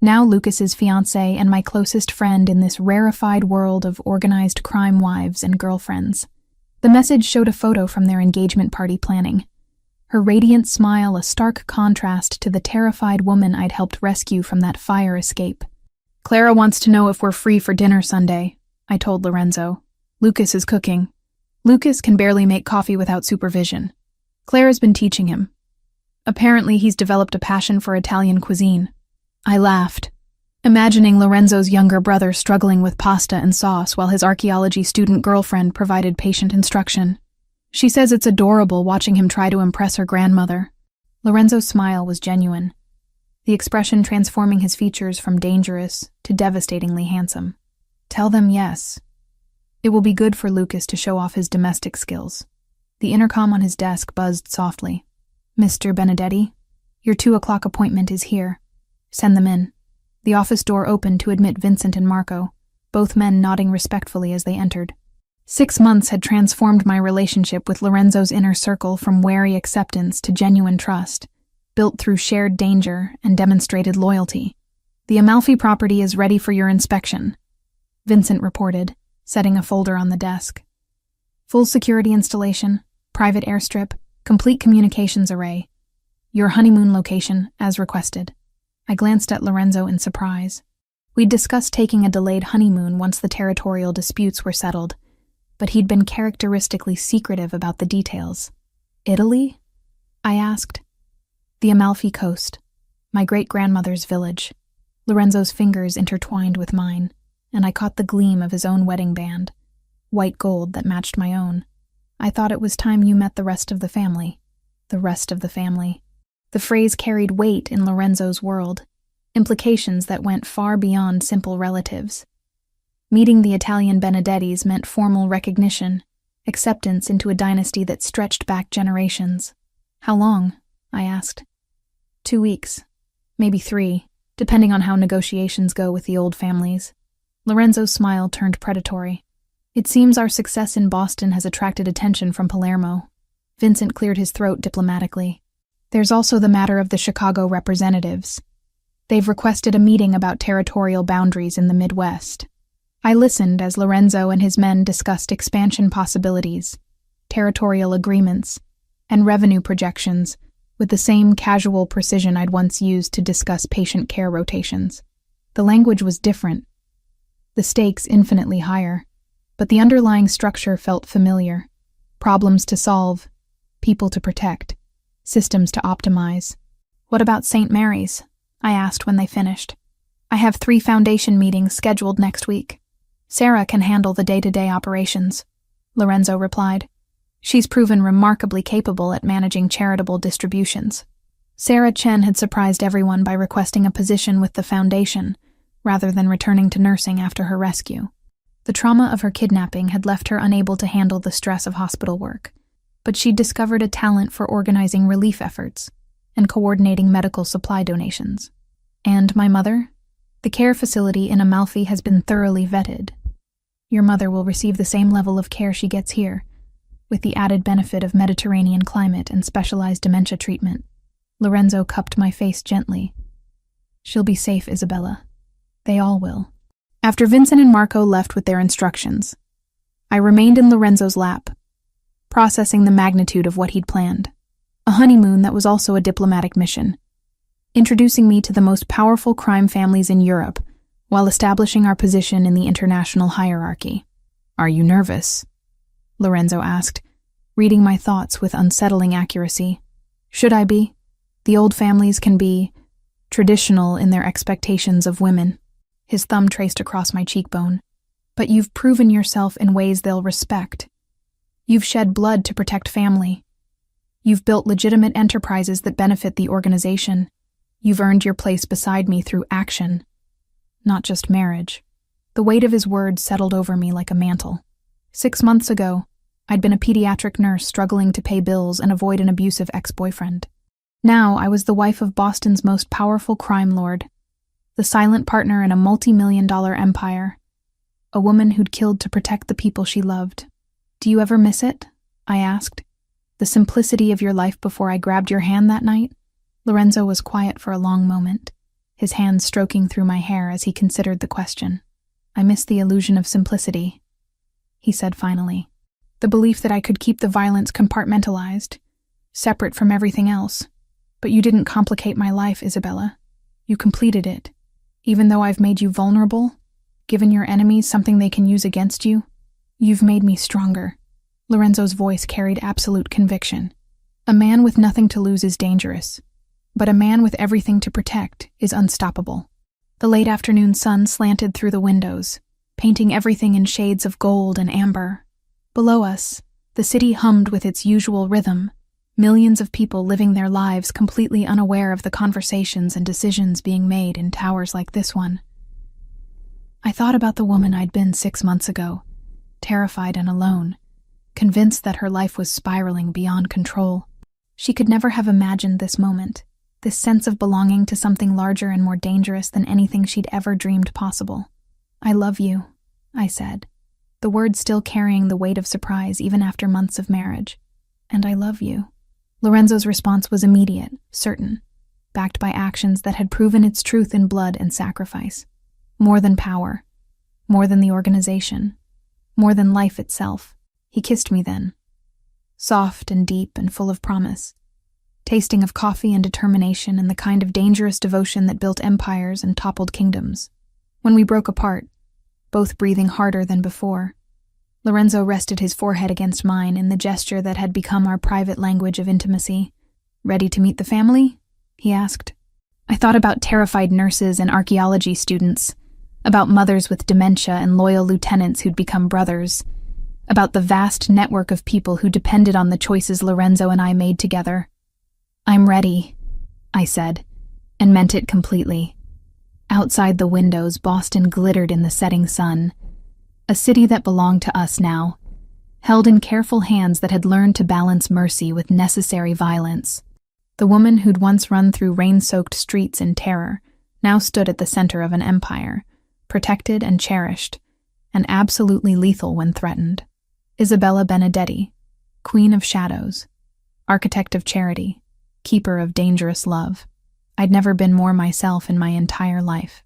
now Lucas's fiancée and my closest friend in this rarefied world of organized crime wives and girlfriends. The message showed a photo from their engagement party planning. Her radiant smile a stark contrast to the terrified woman I'd helped rescue from that fire escape. "Clara wants to know if we're free for dinner Sunday," I told Lorenzo. "Lucas is cooking. Lucas can barely make coffee without supervision. Clara's been teaching him. Apparently, he's developed a passion for Italian cuisine." I laughed, imagining Lorenzo's younger brother struggling with pasta and sauce while his archaeology student girlfriend provided patient instruction. She says it's adorable watching him try to impress her grandmother. Lorenzo's smile was genuine, the expression transforming his features from dangerous to devastatingly handsome. "Tell them yes. It will be good for Lucas to show off his domestic skills." The intercom on his desk buzzed softly. "Mr. Benedetti, your 2:00 appointment is here. Send them in." The office door opened to admit Vincent and Marco, both men nodding respectfully as they entered. 6 months had transformed my relationship with Lorenzo's inner circle from wary acceptance to genuine trust, built through shared danger and demonstrated loyalty. "The Amalfi property is ready for your inspection," Vincent reported, setting a folder on the desk. "Full security installation, private airstrip, complete communications array. Your honeymoon location, as requested." I glanced at Lorenzo in surprise. We'd discussed taking a delayed honeymoon once the territorial disputes were settled, but he'd been characteristically secretive about the details. "Italy?" I asked. "The Amalfi Coast, my great-grandmother's village." Lorenzo's fingers intertwined with mine, and I caught the gleam of his own wedding band, white gold that matched my own. "I thought it was time you met the rest of the family." The rest of the family. The phrase carried weight in Lorenzo's world, implications that went far beyond simple relatives. Meeting the Italian Benedettis meant formal recognition, acceptance into a dynasty that stretched back generations. "How long?" I asked. 2 weeks, maybe 3, depending on how negotiations go with the old families. Lorenzo's smile turned predatory. "It seems our success in Boston has attracted attention from Palermo." Vincent cleared his throat diplomatically. "There's also the matter of the Chicago representatives. They've requested a meeting about territorial boundaries in the Midwest." I listened as Lorenzo and his men discussed expansion possibilities, territorial agreements, and revenue projections with the same casual precision I'd once used to discuss patient care rotations. The language was different, the stakes infinitely higher, but the underlying structure felt familiar. Problems to solve, people to protect, systems to optimize. "What about St. Mary's?" I asked when they finished. "I have 3 foundation meetings scheduled next week. Sarah can handle the day-to-day operations," Lorenzo replied. "She's proven remarkably capable at managing charitable distributions." Sarah Chen had surprised everyone by requesting a position with the foundation, rather than returning to nursing after her rescue. The trauma of her kidnapping had left her unable to handle the stress of hospital work, but she'd discovered a talent for organizing relief efforts and coordinating medical supply donations. "And my mother? The care facility in Amalfi has been thoroughly vetted. Your mother will receive the same level of care she gets here, with the added benefit of Mediterranean climate and specialized dementia treatment." Lorenzo cupped my face gently. "She'll be safe, Isabella. They all will." After Vincent and Marco left with their instructions, I remained in Lorenzo's lap, processing the magnitude of what he'd planned. A honeymoon that was also a diplomatic mission, introducing me to the most powerful crime families in Europe while establishing our position in the international hierarchy. "Are you nervous?" Lorenzo asked, reading my thoughts with unsettling accuracy. "Should I be? The old families can be traditional in their expectations of women." His thumb traced across my cheekbone. "But you've proven yourself in ways they'll respect. You've shed blood to protect family. You've built legitimate enterprises that benefit the organization. You've earned your place beside me through action, not just marriage." The weight of his words settled over me like a mantle. 6 months ago, I'd been a pediatric nurse struggling to pay bills and avoid an abusive ex-boyfriend. Now I was the wife of Boston's most powerful crime lord, the silent partner in a multi-million-dollar empire, a woman who'd killed to protect the people she loved. "Do you ever miss it?" I asked. "The simplicity of your life before I grabbed your hand that night?" Lorenzo was quiet for a long moment. his hand stroking through my hair as he considered the question. "I miss the illusion of simplicity," he said finally. "The belief that I could keep the violence compartmentalized, separate from everything else. But you didn't complicate my life, Isabella. You completed it. Even though I've made you vulnerable, given your enemies something they can use against you, you've made me stronger." Lorenzo's voice carried absolute conviction. "A man with nothing to lose is dangerous, but a man with everything to protect is unstoppable." The late afternoon sun slanted through the windows, painting everything in shades of gold and amber. Below us, the city hummed with its usual rhythm, millions of people living their lives completely unaware of the conversations and decisions being made in towers like this one. I thought about the woman I'd been 6 months ago, terrified and alone, convinced that her life was spiraling beyond control. She could never have imagined this moment, this sense of belonging to something larger and more dangerous than anything she'd ever dreamed possible. "I love you," I said, the words still carrying the weight of surprise even after months of marriage. "And I love you." Lorenzo's response was immediate, certain, backed by actions that had proven its truth in blood and sacrifice. More than power, more than the organization, more than life itself. He kissed me then, soft and deep and full of promise, tasting of coffee and determination and the kind of dangerous devotion that built empires and toppled kingdoms. When we broke apart, both breathing harder than before, Lorenzo rested his forehead against mine in the gesture that had become our private language of intimacy. "Ready to meet the family?" he asked. I thought about terrified nurses and archaeology students, about mothers with dementia and loyal lieutenants who'd become brothers, about the vast network of people who depended on the choices Lorenzo and I made together. "I'm ready," I said, and meant it completely. Outside the windows, Boston glittered in the setting sun, a city that belonged to us now, held in careful hands that had learned to balance mercy with necessary violence. The woman who'd once run through rain-soaked streets in terror now stood at the center of an empire, protected and cherished, and absolutely lethal when threatened. Isabella Benedetti, Queen of Shadows, Architect of Charity, Keeper of Dangerous Love. I'd never been more myself in my entire life.